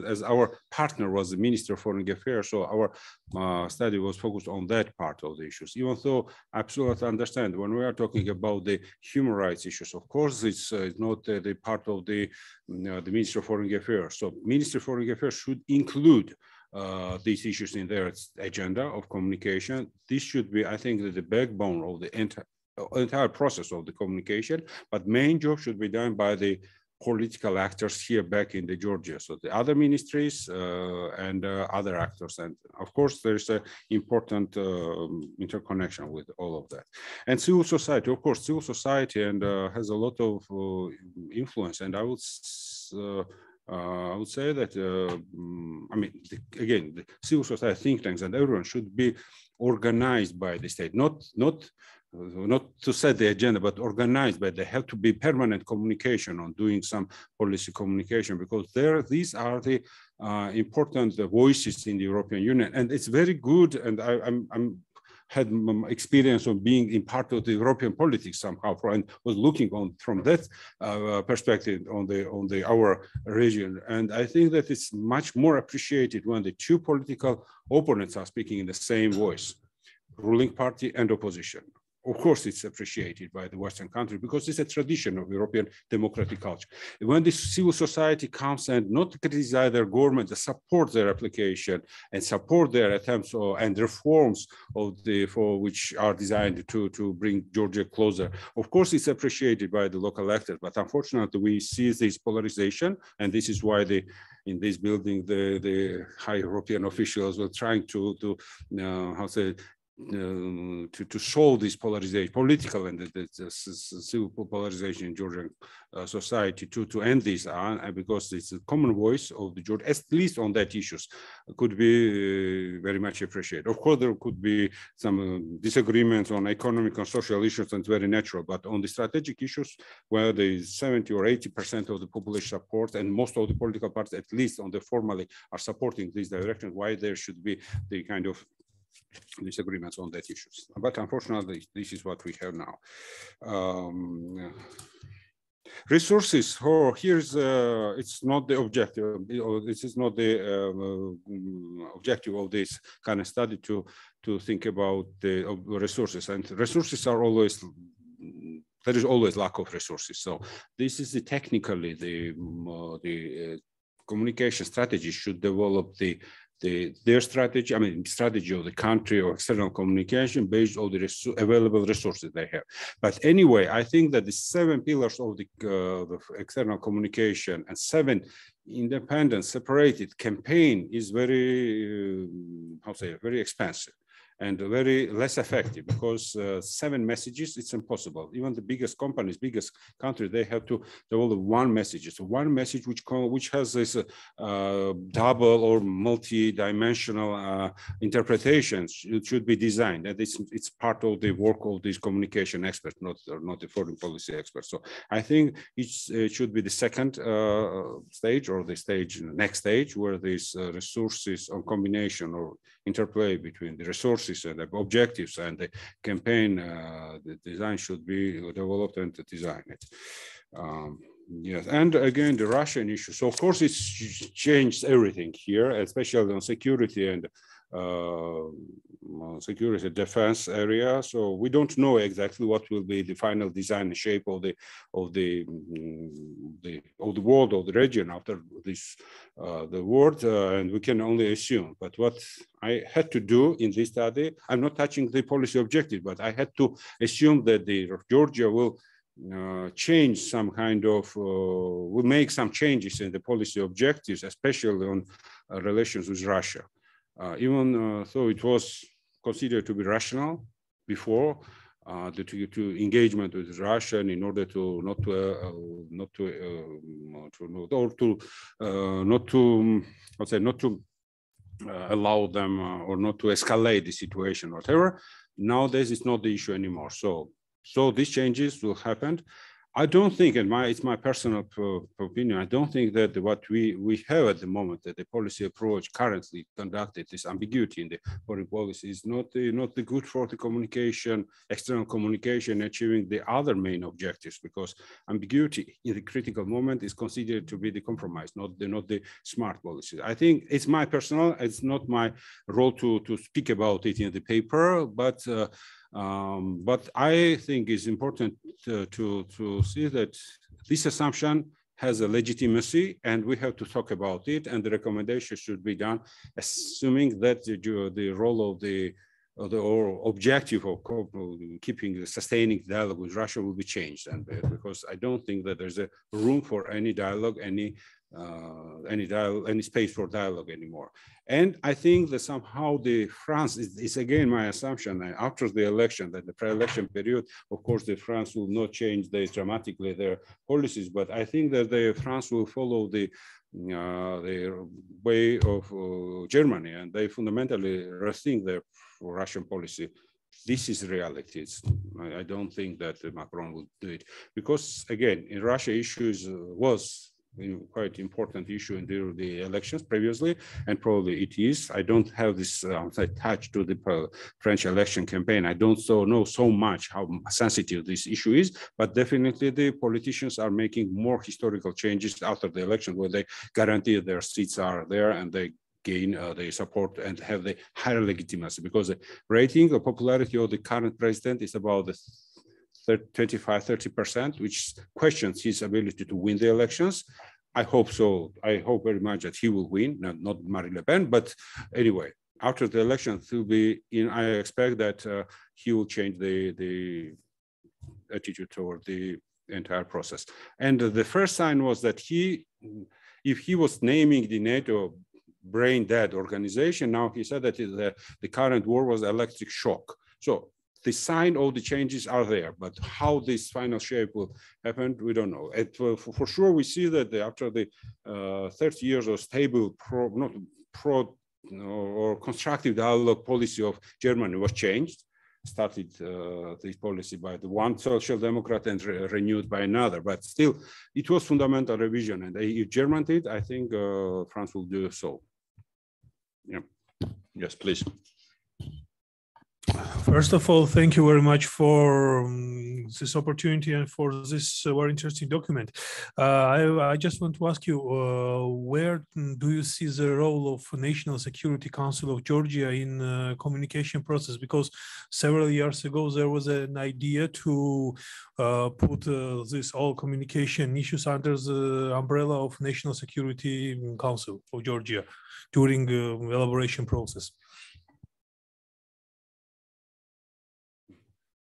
as our partner was the Minister of Foreign Affairs, so our study was focused on that part of the issues. Even though I absolutely understand when we are talking about the human rights issues, of course, it's not the part of the Minister of Foreign Affairs. So Minister of Foreign Affairs should include these issues in their agenda of communication. This should be, I think, the backbone of the entire process of the communication, but main job should be done by the political actors here back in the Georgia. So the other ministries and other actors. And of course, there's an important interconnection with all of that. And civil society, of course, civil society and has a lot of influence. And I would say that, again, the civil society think tanks and everyone should be organized by the state, not to set the agenda, but organized, but they have to be permanent communication on doing some policy communication, because these are the important voices in the European Union. And it's very good, and I'm had experience of being in part of the European politics somehow, and was looking on from that perspective on our region. And I think that it's much more appreciated when the two political opponents are speaking in the same voice, ruling party and opposition. Of course, it's appreciated by the Western country because it's a tradition of European democratic culture. When the civil society comes and not criticize their government, support their application and support their attempts and reforms for which are designed to bring Georgia closer. Of course, it's appreciated by the local actors, but unfortunately, we see this polarization, and this is why in this building the high European officials were trying to solve this polarization, political and the civil polarization in Georgian society, to end this, because it's a common voice of the Georgia, at least on that issues, could be very much appreciated. Of course, there could be some disagreements on economic and social issues, and it's very natural, but on the strategic issues, where there is 70 or 80% of the population support, and most of the political parties, at least on the formally, are supporting this direction, why there should be the kind of disagreements on that issues. But unfortunately, this is what we have now. Resources, here's, it's not the objective, this is not the objective of this kind of study to think about the resources, and resources are always, there is always lack of resources. So this is technically the communication strategy should develop the their strategy, I mean, strategy of the country or external communication based on the available resources they have. But anyway, I think that the 7 pillars of the external communication and 7 independent, separated campaign is very, very expensive and very less effective, because 7 messages, it's impossible. Even the biggest companies, biggest countries, they have to develop 1 message. So 1 message which has this double or multi-dimensional interpretations. It should be designed, and it's part of the work of these communication experts, not the foreign policy experts. So I think it should be the second stage, or the next stage, where these resources on combination or interplay between the resources and the objectives and the campaign, the design should be developed and designed. Yes, and again, the Russian issue. So of course, it's changed everything here, especially on security and security defense area. So we don't know exactly what will be the final design and shape of the world, of the region after this the war, and we can only assume. But what I had to do in this study, I'm not touching the policy objective, but I had to assume that Georgia will change some kind of, will make some changes in the policy objectives, especially on relations with Russia. Even though it was considered to be rational before, to engagement with Russia in order to not to allow them or not to escalate the situation or whatever. Nowadays, it's not the issue anymore. So these changes will happen. I don't think, and it's my personal opinion, I don't think that what we have at the moment, that the policy approach currently conducted, this ambiguity in the foreign policy, is not the good for the communication, external communication, achieving the other main objectives, because ambiguity in the critical moment is considered to be the compromise, not the smart policy. I think it's my personal, it's not my role to speak about it in the paper, but I think it's important to see that this assumption has a legitimacy, and we have to talk about it, and the recommendation should be done assuming that the role of the objective of sustaining dialogue with Russia will be changed, and because I don't think that there's a room for any dialogue, any space for dialogue anymore. And I think that somehow France is again my assumption, after the election, that the pre-election period, of course, France will not change dramatically their policies, but I think that France will follow the way of Germany, and they fundamentally rethink their Russian policy. This is reality. I don't think that Macron will do it, because again, in Russia, issues was quite important issue in the elections previously, and probably it is. I don't have this touch to the French election campaign. I don't know so much how sensitive this issue is, but definitely the politicians are making more historical changes after the election, where they guarantee their seats are there and they gain their support and have the higher legitimacy, because the rating of popularity of the current president is about the 25–30%, which questions his ability to win the elections. I hope so. I hope very much that he will win, not Marine Le Pen. But anyway, after the election, I expect that he will change the attitude toward the entire process. And the first sign was that if he was naming the NATO brain dead organization, now he said that the current war was electric shock. So the sign of the changes are there, but how this final shape will happen, we don't know. For sure, we see that after the 30 years of stable or constructive dialogue policy of Germany was changed, started this policy by the one social democrat and renewed by another, but still it was fundamental revision. And if Germany did, I think France will do so. Yeah. Yes, please. First of all, thank you very much for this opportunity and for this very interesting document. I just want to ask you, where do you see the role of National Security Council of Georgia in communication process? Because several years ago, there was an idea to put this all communication issues under the umbrella of National Security Council of Georgia during elaboration process.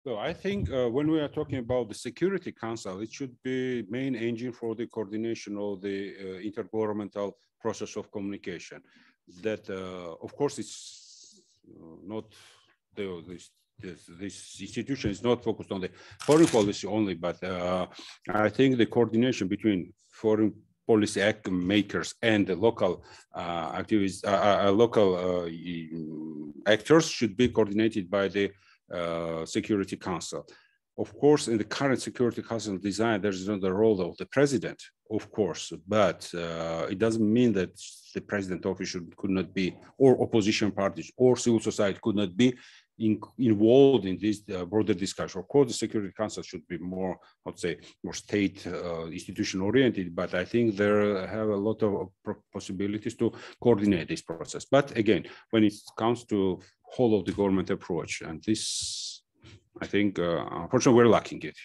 So I think when we are talking about the Security Council, it should be main engine for the coordination of the intergovernmental process of communication. That, of course, it's not this institution is not focused on the foreign policy only, but I think the coordination between foreign policy act makers and the local activists, local actors should be coordinated by the Security Council. Of course, in the current Security Council design, there's not the role of the president, of course, but it doesn't mean that the president office could not be, or opposition parties, or civil society could not be involved in this broader discussion. Of course, the Security Council should be more, I'd say, more state institution oriented, but I think there have a lot of possibilities to coordinate this process. But again, when it comes to whole of the government approach, and this, I think, unfortunately, we're lacking it.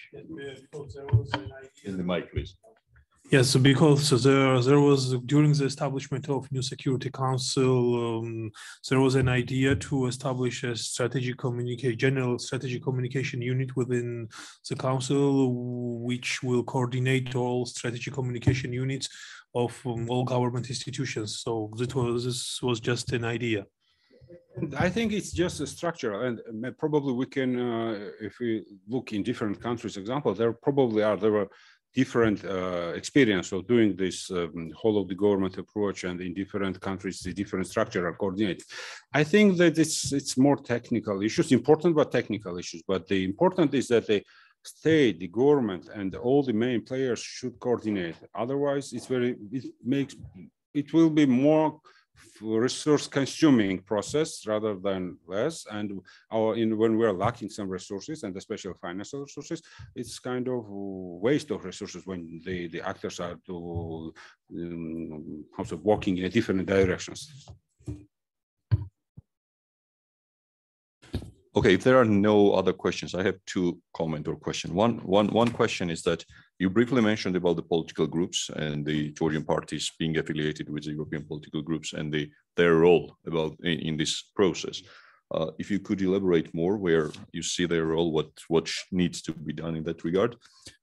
In the mic, please. Yes, because there was, during the establishment of new Security Council, there was an idea to establish a general strategic communication unit within the council, which will coordinate all strategic communication units of all government institutions. So this was just an idea. I think it's just a structure, and probably we can, if we look in different countries, example, there were different experience of doing this whole of the government approach, and in different countries, the different structure are coordinated. I think that it's more technical issues, important but technical issues. But the important is that the state, the government, and all the main players should coordinate. Otherwise, it will be more resource consuming process rather than less, and when we are lacking some resources, and especially financial resources, it's kind of waste of resources when the actors are also walking in different directions. Okay, if there are no other questions, I have two comment or question. One question is that you briefly mentioned about the political groups and the Georgian parties being affiliated with the European political groups and their role in this process. If you could elaborate more where you see their role, what needs to be done in that regard.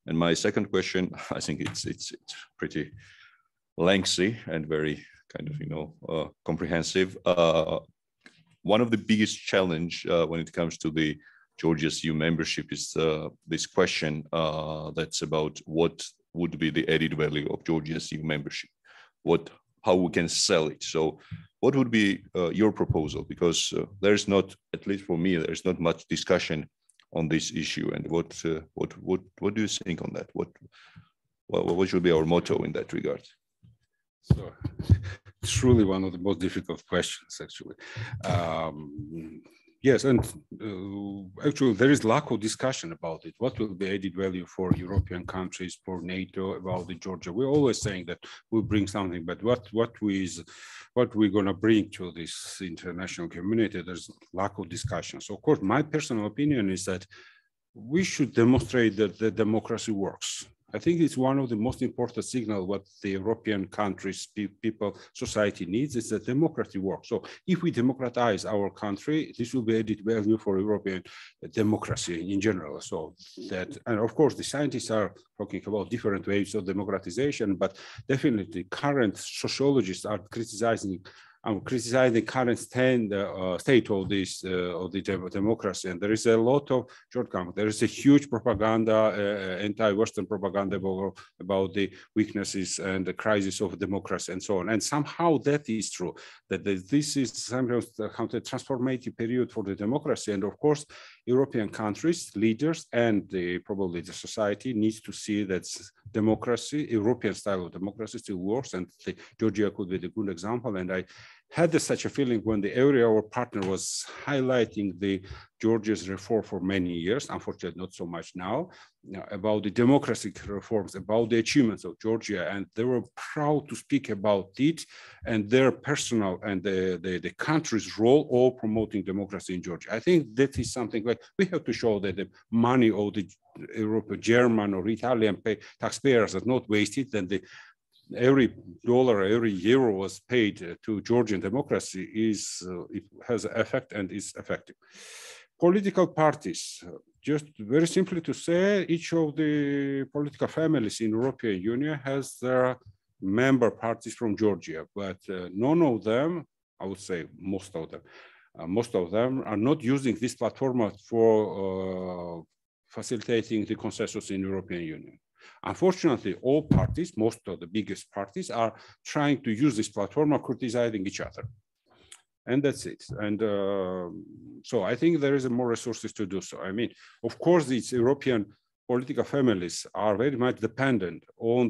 And my second question, I think it's pretty lengthy and very kind of comprehensive. One of the biggest challenge when it comes to the Georgia's EU membership is this question that's about what would be the added value of Georgia's EU membership, how we can sell it. So what would be your proposal? Because there's not, at least for me, there's not much discussion on this issue. And what do you think on that? What should be our motto in that regard? So it's really one of the most difficult questions, actually. Yes, and actually there is lack of discussion about it. What will be added value for European countries, for NATO, about the Georgia? We're always saying that we'll bring something, but what we're going to bring to this international community, there's lack of discussion. So of course, my personal opinion is that we should demonstrate that the democracy works. I think it's one of the most important signals what the European countries, people, society needs is that democracy works. So if we democratize our country, this will be added value for European democracy in general. So that, and of course, the scientists are talking about different waves of democratization, but definitely current sociologists are criticizing the current state of this of the democracy, and there is a lot of shortcomings. There is a huge propaganda, anti-Western propaganda about the weaknesses and the crisis of democracy and so on. And somehow that is true. That this is sometimes a transformative period for the democracy. And of course, European countries, leaders, and probably the society needs to see that democracy, European style of democracy, still works, and Georgia could be the good example. And I had such a feeling when the area our partner was highlighting the Georgia's reform for many years, unfortunately not so much now, about the democratic reforms, about the achievements of Georgia, and they were proud to speak about it and their personal and the country's role all promoting democracy in Georgia. I think that is something like we have to show that the money of the European, German or Italian taxpayers are not wasted, and every dollar, every euro was paid to Georgian democracy it has an effect and is effective. Political parties, just very simply to say, each of the political families in European Union has their member parties from Georgia, but none of them, I would say most of them are not using this platform for facilitating the consensus in European Union. Unfortunately, all parties, most of the biggest parties, are trying to use this platform of criticizing each other. And that's it. And so I think there is more resources to do so. I mean, of course, these European political families are very much dependent on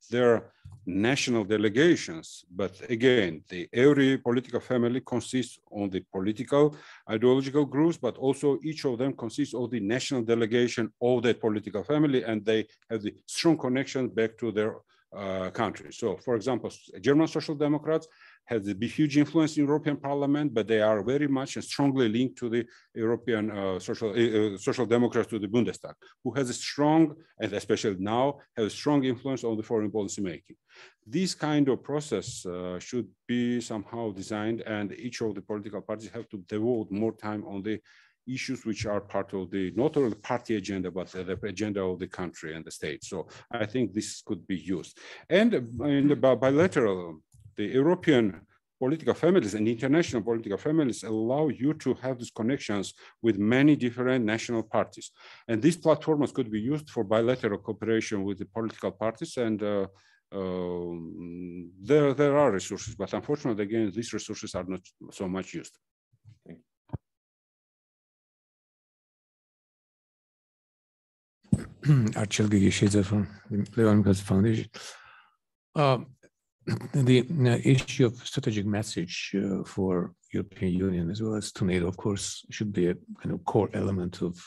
their national delegations. But again, every political family consists of the political ideological groups, but also each of them consists of the national delegation of that political family, and they have the strong connection back to their country. So, for example, German Social Democrats has a huge influence in European Parliament, but they are very much and strongly linked to the European Social Democrats, to the Bundestag, who has a strong, and especially now, has a strong influence on the foreign policy making. This kind of process should be somehow designed, and each of the political parties have to devote more time on the issues which are part of the, not only the party agenda, but the agenda of the country and the state. So I think this could be used. And in the bilateral, the European political families and international political families allow you to have these connections with many different national parties. And these platforms could be used for bilateral cooperation with the political parties, and there are resources, but unfortunately, again, these resources are not so much used. Thank you. Archel Gigishidze from the Levon Mikhail Foundation. The issue of strategic message for European Union as well as to NATO, of course, should be a kind of core element of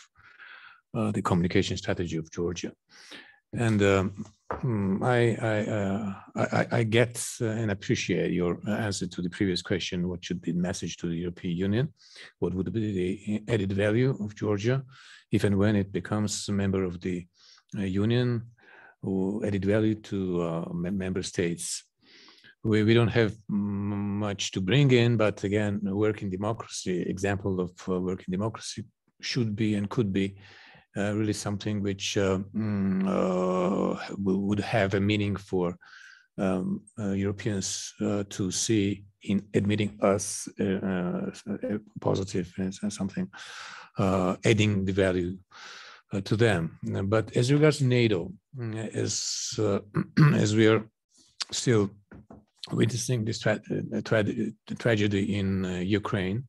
the communication strategy of Georgia. And I get and appreciate your answer to the previous question: what should be the message to the European Union? What would be the added value of Georgia if and when it becomes a member of the Union, or added value to member states? We don't have much to bring in, but again, working democracy, example of working democracy should be and could be really something which would have a meaning for Europeans to see in admitting us positive and something adding the value to them. But as regards to NATO, as we are still witnessing this tragedy in Ukraine,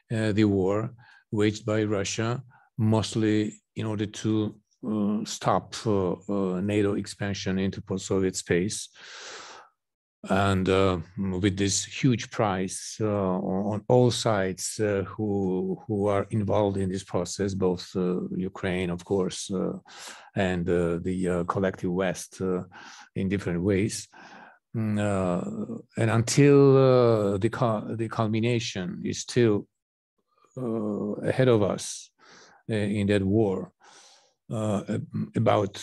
the war waged by Russia, mostly in order to stop NATO expansion into post-Soviet space, and with this huge price on all sides who are involved in this process, both Ukraine, of course, and the collective West in different ways. And until the culmination is still ahead of us in that war about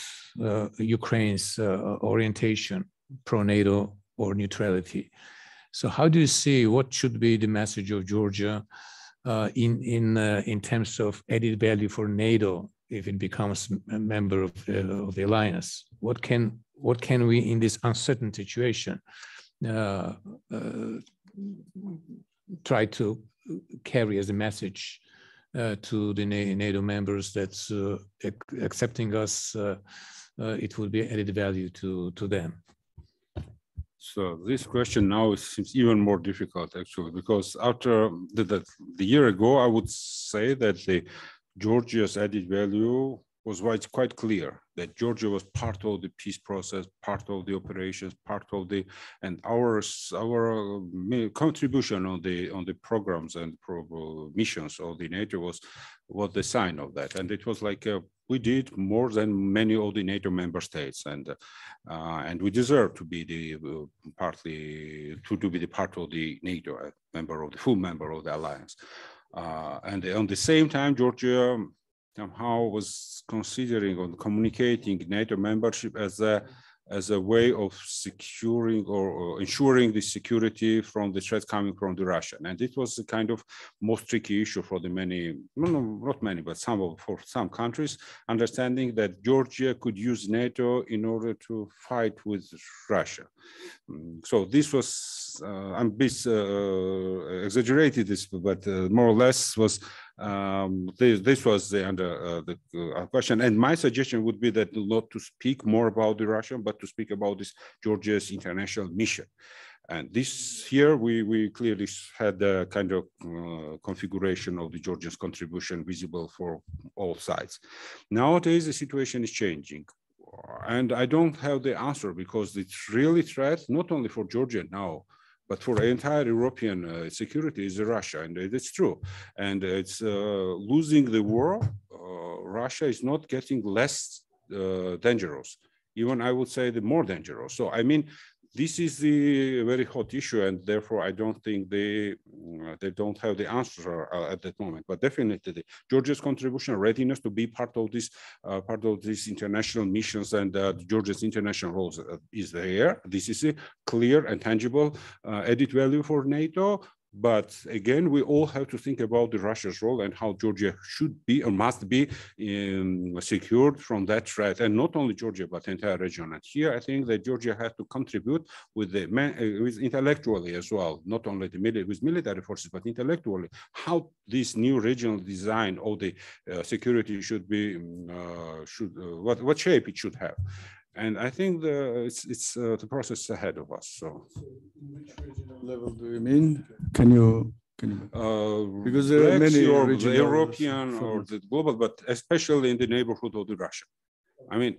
Ukraine's orientation, pro-NATO or neutrality. So how do you see what should be the message of Georgia in terms of added value for NATO if it becomes a member of the alliance? What can we, in this uncertain situation, try to carry as a message to the NATO members that accepting us, it will be added value to them? So this question now seems even more difficult, actually, because after the year ago, I would say that the Georgia's added value was quite clear that Georgia was part of the peace process, part of the operations, part of the, and our contribution on the programs and missions of the NATO was the sign of that. And it was like we did more than many of the NATO member states, and we deserve to be the partly to be the part of the NATO member of the full member of the alliance. And on the same time, Georgia somehow was considering on communicating NATO membership as a way of securing or ensuring the security from the threat coming from the Russia. And it was the kind of most tricky issue for the many, not many, but for some countries, understanding that Georgia could use NATO in order to fight with Russia. So this was, I'm a bit exaggerated this, but more or less was this was the question, and my suggestion would be that not to speak more about the Russian, but to speak about this Georgia's international mission. And this here we clearly had a kind of configuration of the Georgia's contribution visible for all sides. Nowadays, the situation is changing. And I don't have the answer because it's really threat, not only for Georgia now, but for the entire European security is Russia, and it's true. And it's losing the war, Russia is not getting less dangerous. Even I would say the more dangerous. So I mean, this is the very hot issue, and therefore I don't think they don't have the answer at that moment. But definitely, Georgia's contribution, readiness to be part of these international missions and Georgia's international roles is there. This is a clear and tangible added value for NATO. But again, we all have to think about the Russia's role and how Georgia should be or must be secured from that threat, and not only Georgia but the entire region. And here, I think that Georgia has to contribute with with intellectually as well, not only with military forces but intellectually, how this new regional design of the security should be, what shape it should have. And I think it's the process ahead of us. So, which regional level do you mean? Can you because there are many the European or the global, but especially in the neighborhood of the Russia. I mean,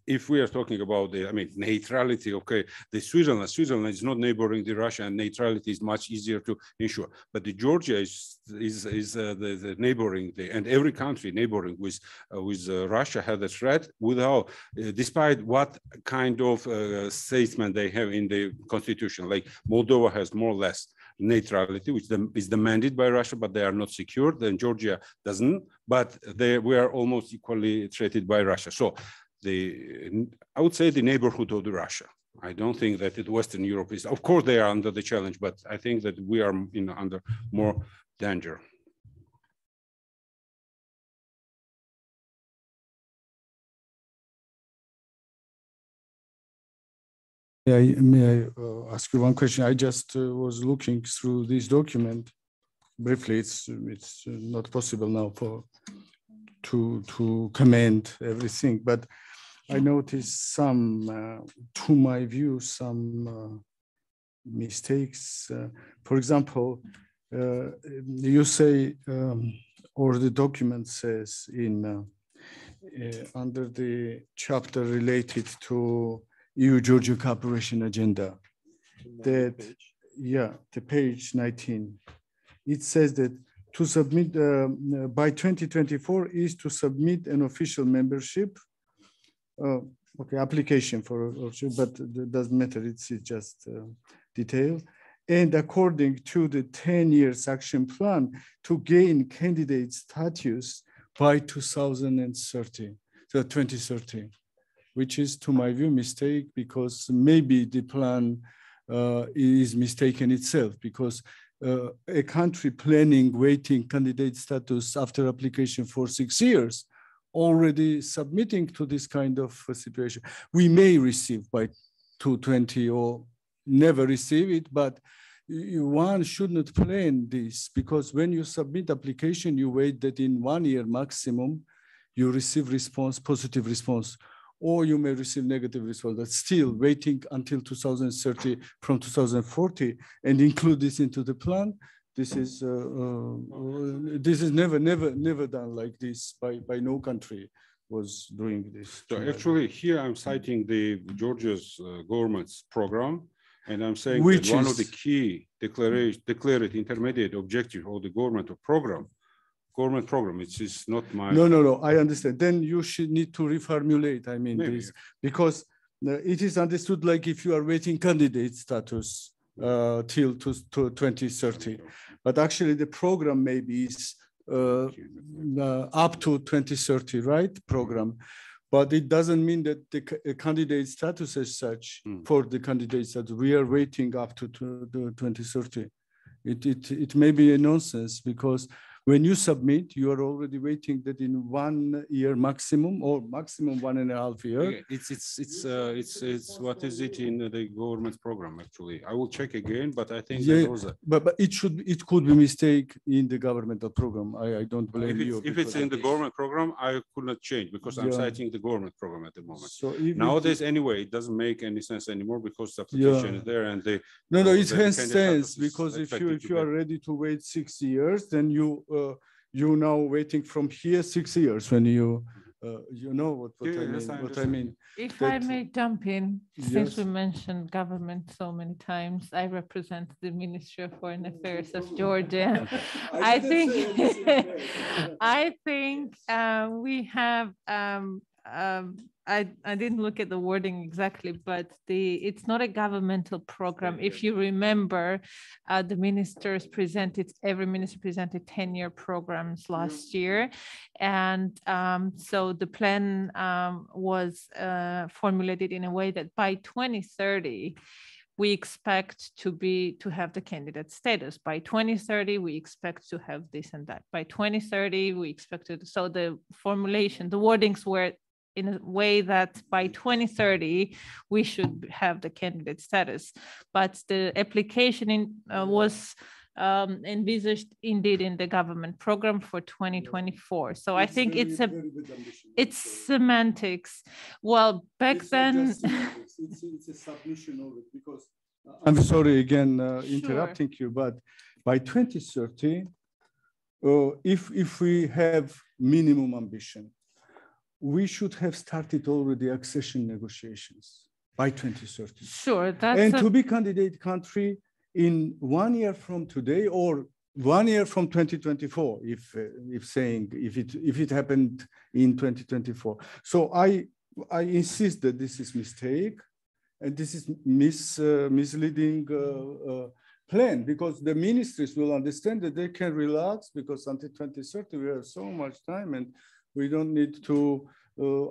if we are talking about neutrality, okay, Switzerland is not neighboring the Russia, and neutrality is much easier to ensure. But the Georgia is the neighboring, and every country neighboring with Russia has a threat without, despite what kind of statement they have in the constitution. Like Moldova has more or less neutrality, which is demanded by Russia, but they are not secured. Then Georgia doesn't, but we are almost equally treated by Russia. So I would say the neighborhood of the Russia. I don't think that Western Europe is, of course they are under the challenge, but I think that we are under more danger. May I ask you one question? I just was looking through this document briefly. It's not possible now to comment everything, but I noticed some, to my view, some mistakes. For example, you say, or the document says in under the chapter related to EU-Georgia cooperation agenda, that, the page 19, it says that to submit, by 2024 is to submit an official membership, application for, but it doesn't matter, it's just detail. And according to the 10-year action plan to gain candidate status by 2030, so 2030. Which is, to my view, mistake, because maybe the plan is mistaken itself, because a country planning waiting candidate status after application for 6 years, already submitting to this kind of situation. We may receive by 2020 or never receive it, but one should not plan this, because when you submit application, you wait that in 1 year maximum, you receive response, positive response, or you may receive negative response, but still waiting until 2030 from 2040 and include this into the plan This is never done like this by no country was doing this. So actually here I'm citing the Georgia's government's program, and I'm saying Which that one of the is- key declared intermediate objective of the government program, it's not my. No, I understand. Then you should need to reformulate, I mean, Maybe. this, because it is understood like if you are waiting candidate status till to 2030, but actually the program maybe is up to 2030, right? Program. But it doesn't mean that the candidate status as such for the candidates that we are waiting up to 2030. It may be a nonsense, because when you submit, you are already waiting that in 1 year maximum, or maximum 1.5 years. It's what is it in the government program actually? I will check again, but I think Yeah, that was but it could be mistake in the governmental program. I don't blame you. if it's in the government program, I could not change because I'm Yeah. citing the government program at the moment. So if Nowadays, anyway, it doesn't make any sense anymore because the application Yeah. is there and they. No, the it has candidate sense, status is because if expected to you are get- ready to wait 6 years, then you now waiting from here 6 years when you know what Yeah, I yes, mean. I What I understand. mean. If I that- may jump in, since Yes. we mentioned government so many times, I represent the Ministry of Foreign Affairs of Georgia. I think, we have, I didn't look at the wording exactly, but it's not a governmental program. If you remember, the ministers presented, every minister presented 10-year programs last year. And so the plan was formulated in a way that by 2030, we expect to have the candidate status. By 2030, we expect to have this and that. By 2030, we expected, so the formulation, the wordings were in a way that by 2030, we should have the candidate status. But the application was envisaged indeed in the government program for 2024. So I think it's semantics. Well, back then. It's a submission of it, because I'm sorry again interrupting you, but by 2030, if we have minimum ambition, we should have started already accession negotiations by 2030. Sure, that's and to be candidate country in 1 year from today, or 1 year from 2024, if it happened in 2024. So I insist that this is mistake, and this is misleading plan, because the ministries will understand that they can relax, because until 2030 we have so much time, and we don't need to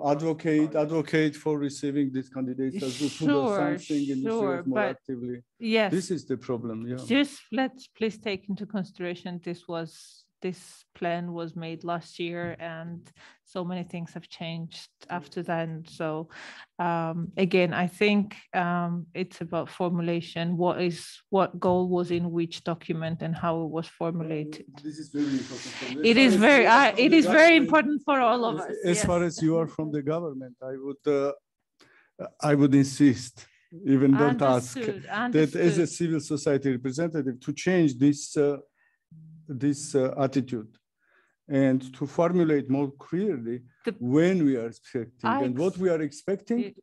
advocate for receiving these candidates as to do something in this more actively. Yes, this is the problem. Yeah. Just let's please take into consideration this plan was made last year, and so many things have changed after then. So again, I think it's about formulation. What goal was in which document and how it was formulated. This is very important. It is very important for all of us. As far as you are from the government, I would insist, even don't ask, that as a civil society representative, to change this attitude and to formulate more clearly when we are expecting and what we are expecting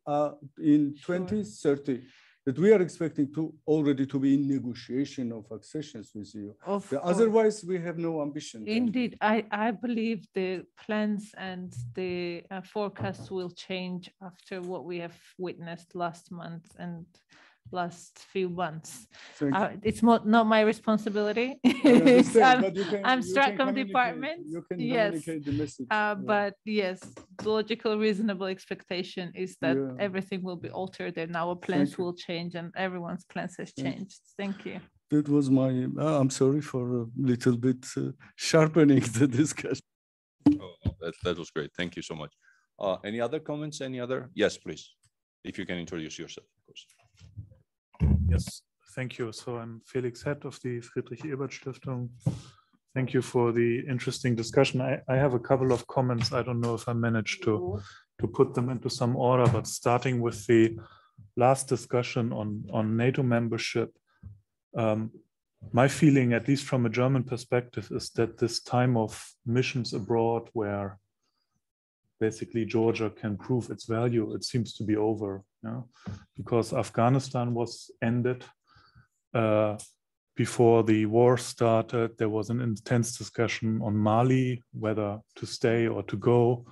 in 2030, that we are expecting to already to be in negotiation of accessions with you. Otherwise, we have no ambition. Indeed, I believe the plans and the forecasts will change after what we have witnessed last month and last few months. It's not my responsibility. I'm Stratcom department. You can yes, communicate the message. But yes, the logical, reasonable expectation is that everything will be altered and our plans will change, and everyone's plans has changed. Thank you. That was my. I'm sorry for a little bit sharpening the discussion. That was great. Thank you so much. Any other comments? Any other? Yes, please. If you can introduce yourself, of course. Yes, thank you. So I'm Felix Hett of the Friedrich-Ebert-Stiftung. Thank you for the interesting discussion. I have a couple of comments. I don't know if I managed to put them into some order, but starting with the last discussion on NATO membership, my feeling, at least from a German perspective, is that this time of missions abroad where basically Georgia can prove its value, it seems to be over, because Afghanistan was ended before the war started. There was an intense discussion on Mali, whether to stay or to go.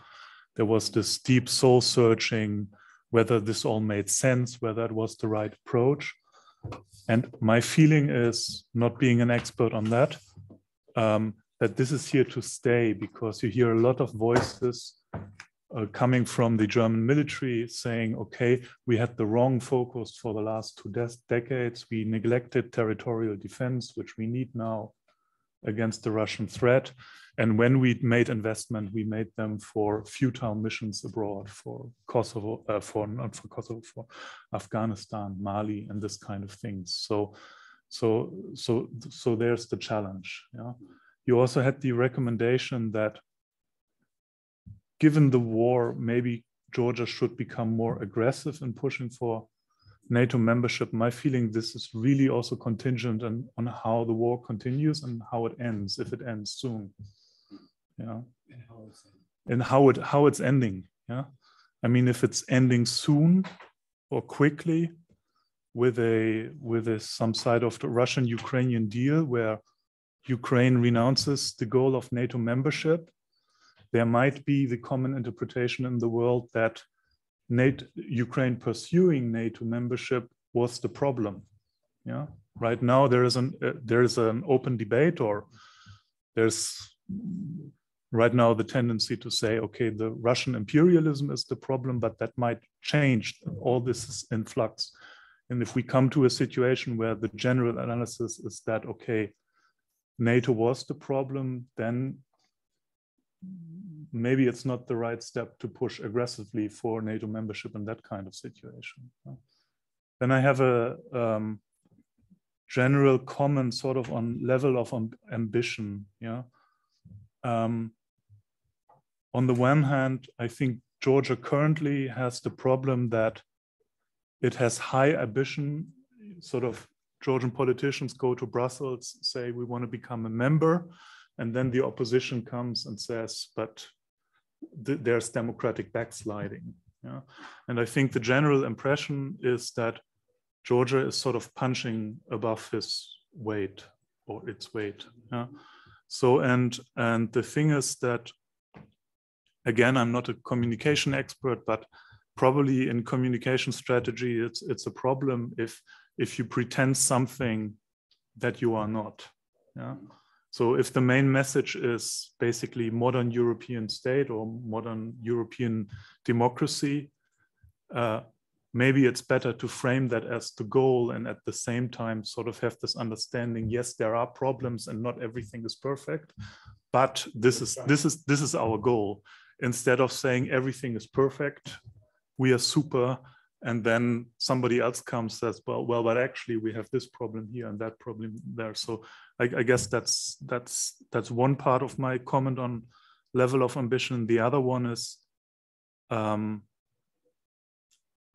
There was this deep soul searching, whether this all made sense, whether it was the right approach. And my feeling is, not being an expert on that, that this is here to stay, because you hear a lot of voices coming from the German military saying, okay, we had the wrong focus for the last 2 decades. We neglected territorial defense, which we need now against the Russian threat. And when we made investment, we made them for futile missions abroad, for Kosovo, not for Kosovo, for Afghanistan, Mali, and this kind of things. So there's the challenge. Yeah. You also had the recommendation that, given the war, maybe Georgia should become more aggressive in pushing for NATO membership. My feeling, this is really also contingent on how the war continues and how it ends, if it ends soon. Yeah, and how it's ending. Yeah, I mean, if it's ending soon or quickly with some side of the Russian-Ukrainian deal where Ukraine renounces the goal of NATO membership, there might be the common interpretation in the world that Ukraine pursuing NATO membership was the problem. Yeah, right now there is an open debate, or there's right now the tendency to say, okay, the Russian imperialism is the problem, but that might change. All this is in flux. And if we come to a situation where the general analysis is that, okay, NATO was the problem, then maybe it's not the right step to push aggressively for NATO membership in that kind of situation. Then I have a general comment sort of on level of ambition. Yeah. On the one hand, I think Georgia currently has the problem that it has high ambition. Sort of Georgian politicians go to Brussels, say we want to become a member, and then the opposition comes and says, but there's democratic backsliding. Yeah? And I think the general impression is that Georgia is sort of punching above his weight or its weight. Yeah? So, and the thing is that, again, I'm not a communication expert, but probably in communication strategy, it's a problem if you pretend something that you are not. Yeah. So if the main message is basically modern European state or modern European democracy, maybe it's better to frame that as the goal, and at the same time sort of have this understanding, yes, there are problems and not everything is perfect, but this is our goal. Instead of saying everything is perfect, we are super, and then somebody else comes and says, well, but actually we have this problem here and that problem there. So I guess that's one part of my comment on level of ambition. The other one is, I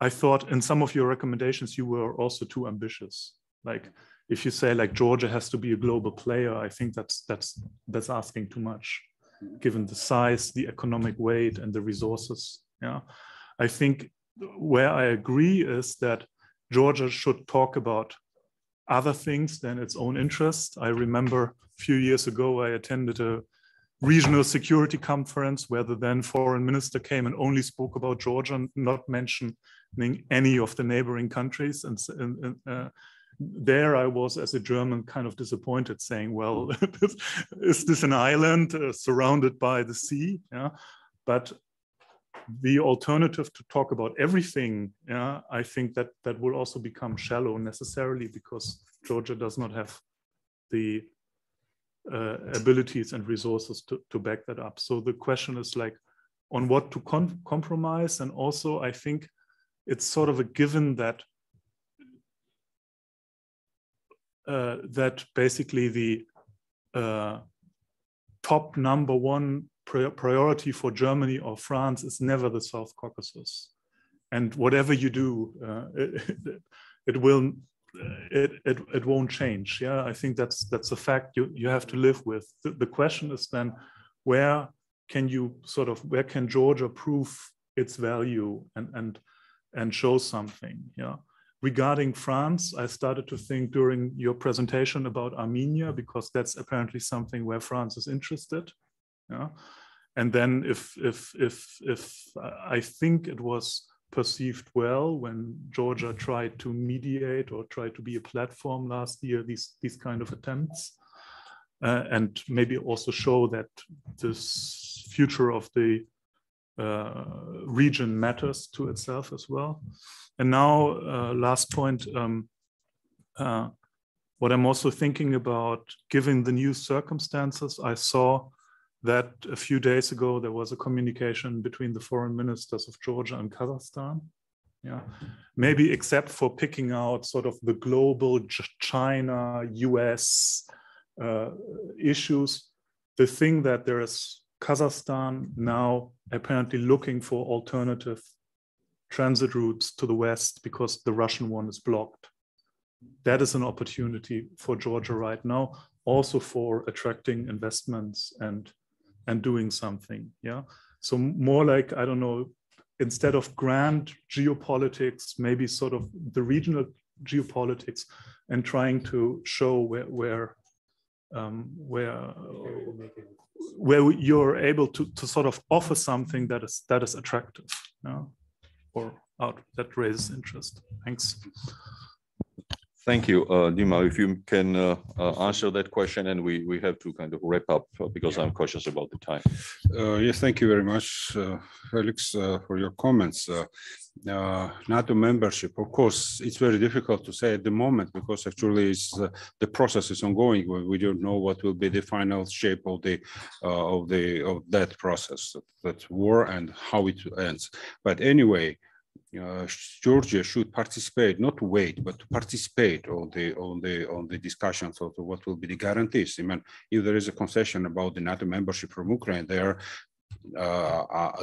thought in some of your recommendations, you were also too ambitious. Like if you say like Georgia has to be a global player, I think that's asking too much, given the size, the economic weight, and the resources. Yeah, I think where I agree is that Georgia should talk about other things than its own interest. I remember a few years ago, I attended a regional security conference where the then foreign minister came and only spoke about Georgia, not mentioning any of the neighboring countries. And there I was, as a German, kind of disappointed, saying, well, is this an island surrounded by the sea? Yeah, but the alternative to talk about everything, yeah, I think that will also become shallow necessarily, because Georgia does not have the abilities and resources to back that up. So the question is like on what to compromise. And also I think it's sort of a given that that basically the top number one priority for Germany or France is never the South Caucasus. And whatever you do, it will it won't change. Yeah, I think that's a fact you have to live with. The question is then, where can Georgia prove its value and show something? Yeah. Regarding France, I started to think during your presentation about Armenia, because that's apparently something where France is interested. Yeah. And then if I think it was perceived well when Georgia tried to mediate or tried to be a platform last year, these kind of attempts, and maybe also show that this future of the region matters to itself as well. And now, last point, what I'm also thinking about, given the new circumstances, I saw that a few days ago there was a communication between the foreign ministers of Georgia and Kazakhstan. Yeah, maybe except for picking out sort of the global China, US issues, the thing that there is Kazakhstan now apparently looking for alternative transit routes to the West because the Russian one is blocked. That is an opportunity for Georgia right now, also for attracting investments and doing something. Yeah. So more like, I don't know, instead of grand geopolitiks, maybe sort of the regional geopolitics, and trying to show where you're able to sort of offer something that is attractive, yeah? Or that raises interest. Thanks. Thank you, Dima. If you can answer that question, and we have to kind of wrap up because I'm cautious about the time. Yes, thank you very much, Felix, for your comments. NATO membership, of course, it's very difficult to say at the moment because actually the process is ongoing. We don't know what will be the final shape of that process, that war, and how it ends. But anyway, Georgia should participate, not to wait, but to participate on the discussions of what will be the guarantees. I mean, if there is a concession about the NATO membership from Ukraine, they are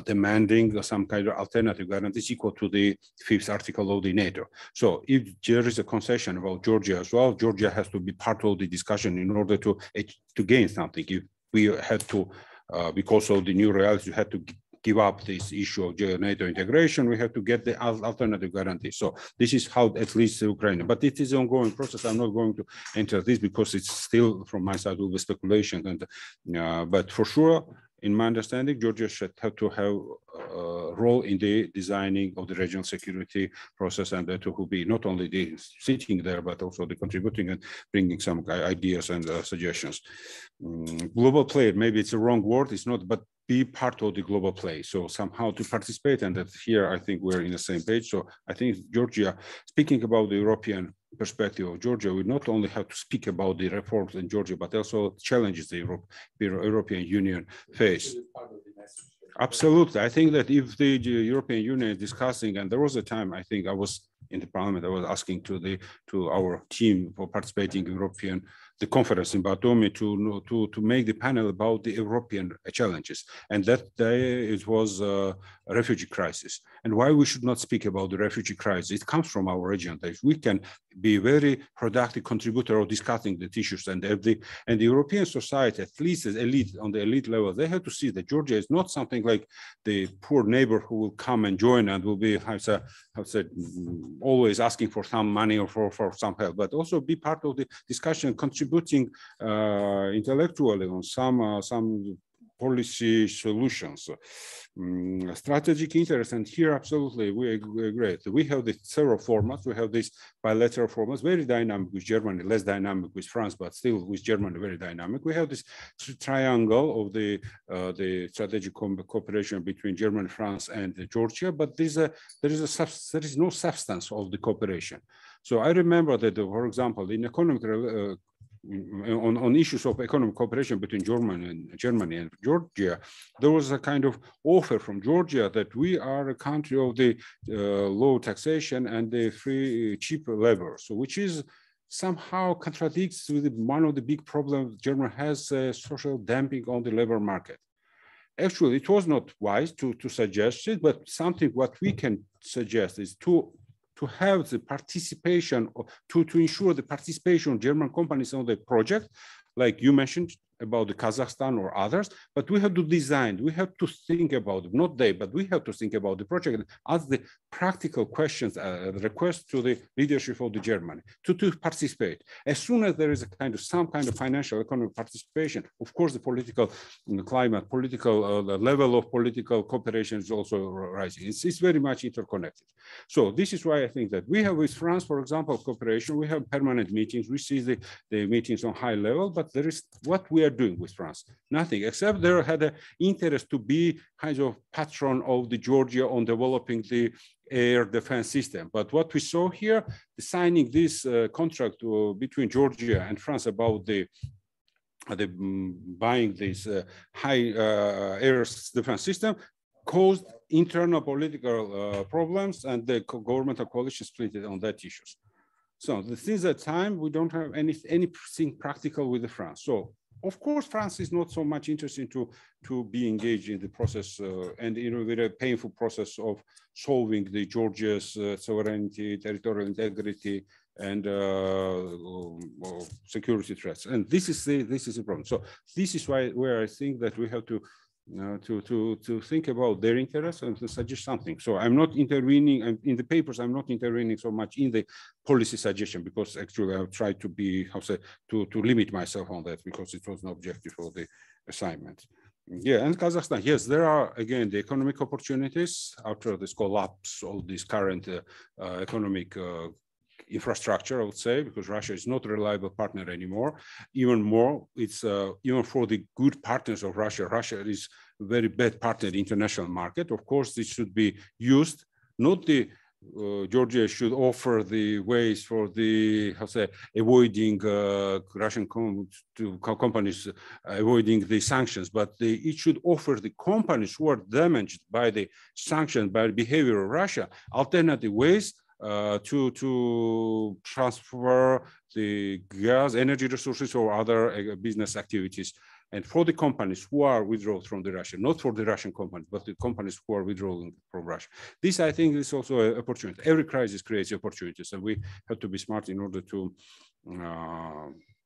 demanding some kind of alternative guarantees equal to the 5th article of the NATO. So if there is a concession about Georgia as well, Georgia has to be part of the discussion in order to gain something. If we had to, because of the new reality, we had to give up this issue of NATO integration, we have to get the alternative guarantee. So this is how at least Ukraine, but it is an ongoing process. I'm not going to enter this because it's still from my side will be speculation. And but for sure, in my understanding, Georgia should have to have a role in the designing of the regional security process, and that will be not only the sitting there, but also the contributing and bringing some ideas and suggestions. Global player, maybe it's a wrong word, it's not, but be part of the global play. So somehow to participate, and that here I think we're in the same page. So I think Georgia, speaking about the European perspective of Georgia, we not only have to speak about the reforms in Georgia, but also challenges the European Union face. Absolutely. I think that if the European Union is discussing, and there was a time, I think I was in the parliament, I was asking to our team for participating in the conference in Batumi to make the panel about the European challenges. And that day it was a refugee crisis. And why we should not speak about the refugee crisis? It comes from our region. That we can be very productive contributor of discussing the issues, and the European society, at least as elite on the elite level, they have to see that Georgia is not something like the poor neighbor who will come and join and will be, how said, always asking for some money or for some help, but also be part of the discussion, contributing intellectually on some policy solutions, strategic interest. And here, absolutely, we agree. We have the several formats. We have these bilateral formats, very dynamic with Germany, less dynamic with France, but still with Germany, very dynamic. We have this triangle of the strategic cooperation between Germany, France, and Georgia, but there is no substance of the cooperation. So I remember that, for example, in economic on issues of economic cooperation between Germany and Georgia, there was a kind of offer from Georgia that we are a country of the low taxation and the free cheap labor, so which is somehow contradicts with one of the big problems Germany has, social dumping on the labor market. Actually, it was not wise to suggest it, but something what we can suggest is to to have the participation, to ensure the participation of German companies on the project, like you mentioned about the Kazakhstan or others, but we have to design, we have to think about it, not they, but we have to think about the project and ask the practical questions, requests to the leadership of the Germany to participate. As soon as there is some kind of financial economic participation, of course, the political climate, political level of political cooperation is also rising. It's very much interconnected. So this is why I think that we have with France, for example, cooperation, we have permanent meetings, we see the meetings on high level, but there is what we are doing with France, nothing, except they had an interest to be kind of patron of the Georgia on developing the air defense system. But what we saw here, signing this contract between Georgia and France about the buying this high air defense system caused internal political problems, and the governmental coalition split on that issues. So since that time, we don't have anything practical with France. So of course, France is not so much interested to be engaged in the process and in a very painful process of solving the Georgia's sovereignty, territorial integrity, and security threats. And this is the problem. So this is where I think that we have to think about their interests and to suggest something. So I'm not intervening in the papers. I'm not intervening so much in the policy suggestion, because actually I've tried to be, to limit myself on that, because it was an objective for the assignment. Yeah, and Kazakhstan, yes, there are again the economic opportunities after this collapse of this current economic infrastructure, I would say, because Russia is not a reliable partner anymore. Even more, it's even for the good partners of Russia, Russia is a very bad partner in the international market. Of course, this should be used, not the Georgia should offer the ways for the, avoiding Russian companies avoiding the sanctions, but it should offer the companies who are damaged by the sanctions, by the behavior of Russia, alternative ways to transfer the gas, energy resources, or other business activities. And for the companies who are withdrawn from the Russia, not for the Russian companies, but the companies who are withdrawing from Russia. This, I think, is also an opportunity. Every crisis creates opportunities, and we have to be smart in order to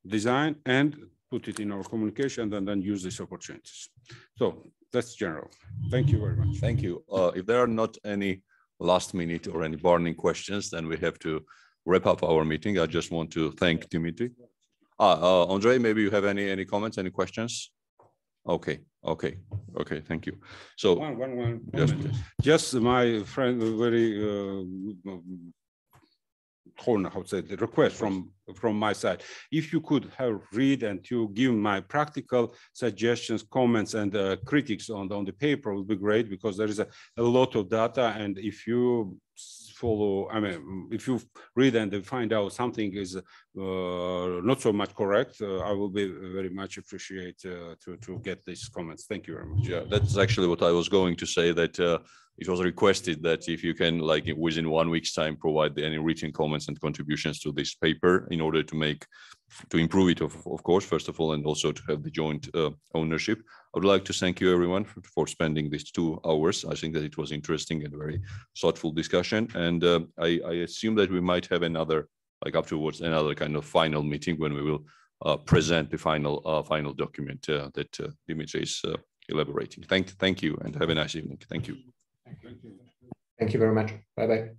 design and put it in our communication and then use these opportunities. So that's general. Thank you very much. Thank you. If there are not any last minute or any burning questions, then we have to wrap up our meeting. I just want to thank Dimitri. Andrei, maybe you have any comments, any questions? Okay. Thank you. So one just my friend, very the request from my side. If you could have read and to give my practical suggestions, comments, and critics on the paper would be great, because there is a lot of data, and if you follow, if you read and find out something is not so much correct, I will be very much appreciate to get these comments. Thank you very much. Yeah, that's actually what I was going to say, that it was requested that if you can, like within 1 week's time, provide any written comments and contributions to this paper in order to improve it, of course, first of all, and also to have the joint ownership. I would like to thank you everyone for spending these 2 hours. I think that it was interesting and very thoughtful discussion. And I assume that we might have another, like afterwards, another kind of final meeting when we will present the final document that Dimitri is elaborating. Thank you, and have a nice evening. Thank you. Thank you very much. Bye-bye.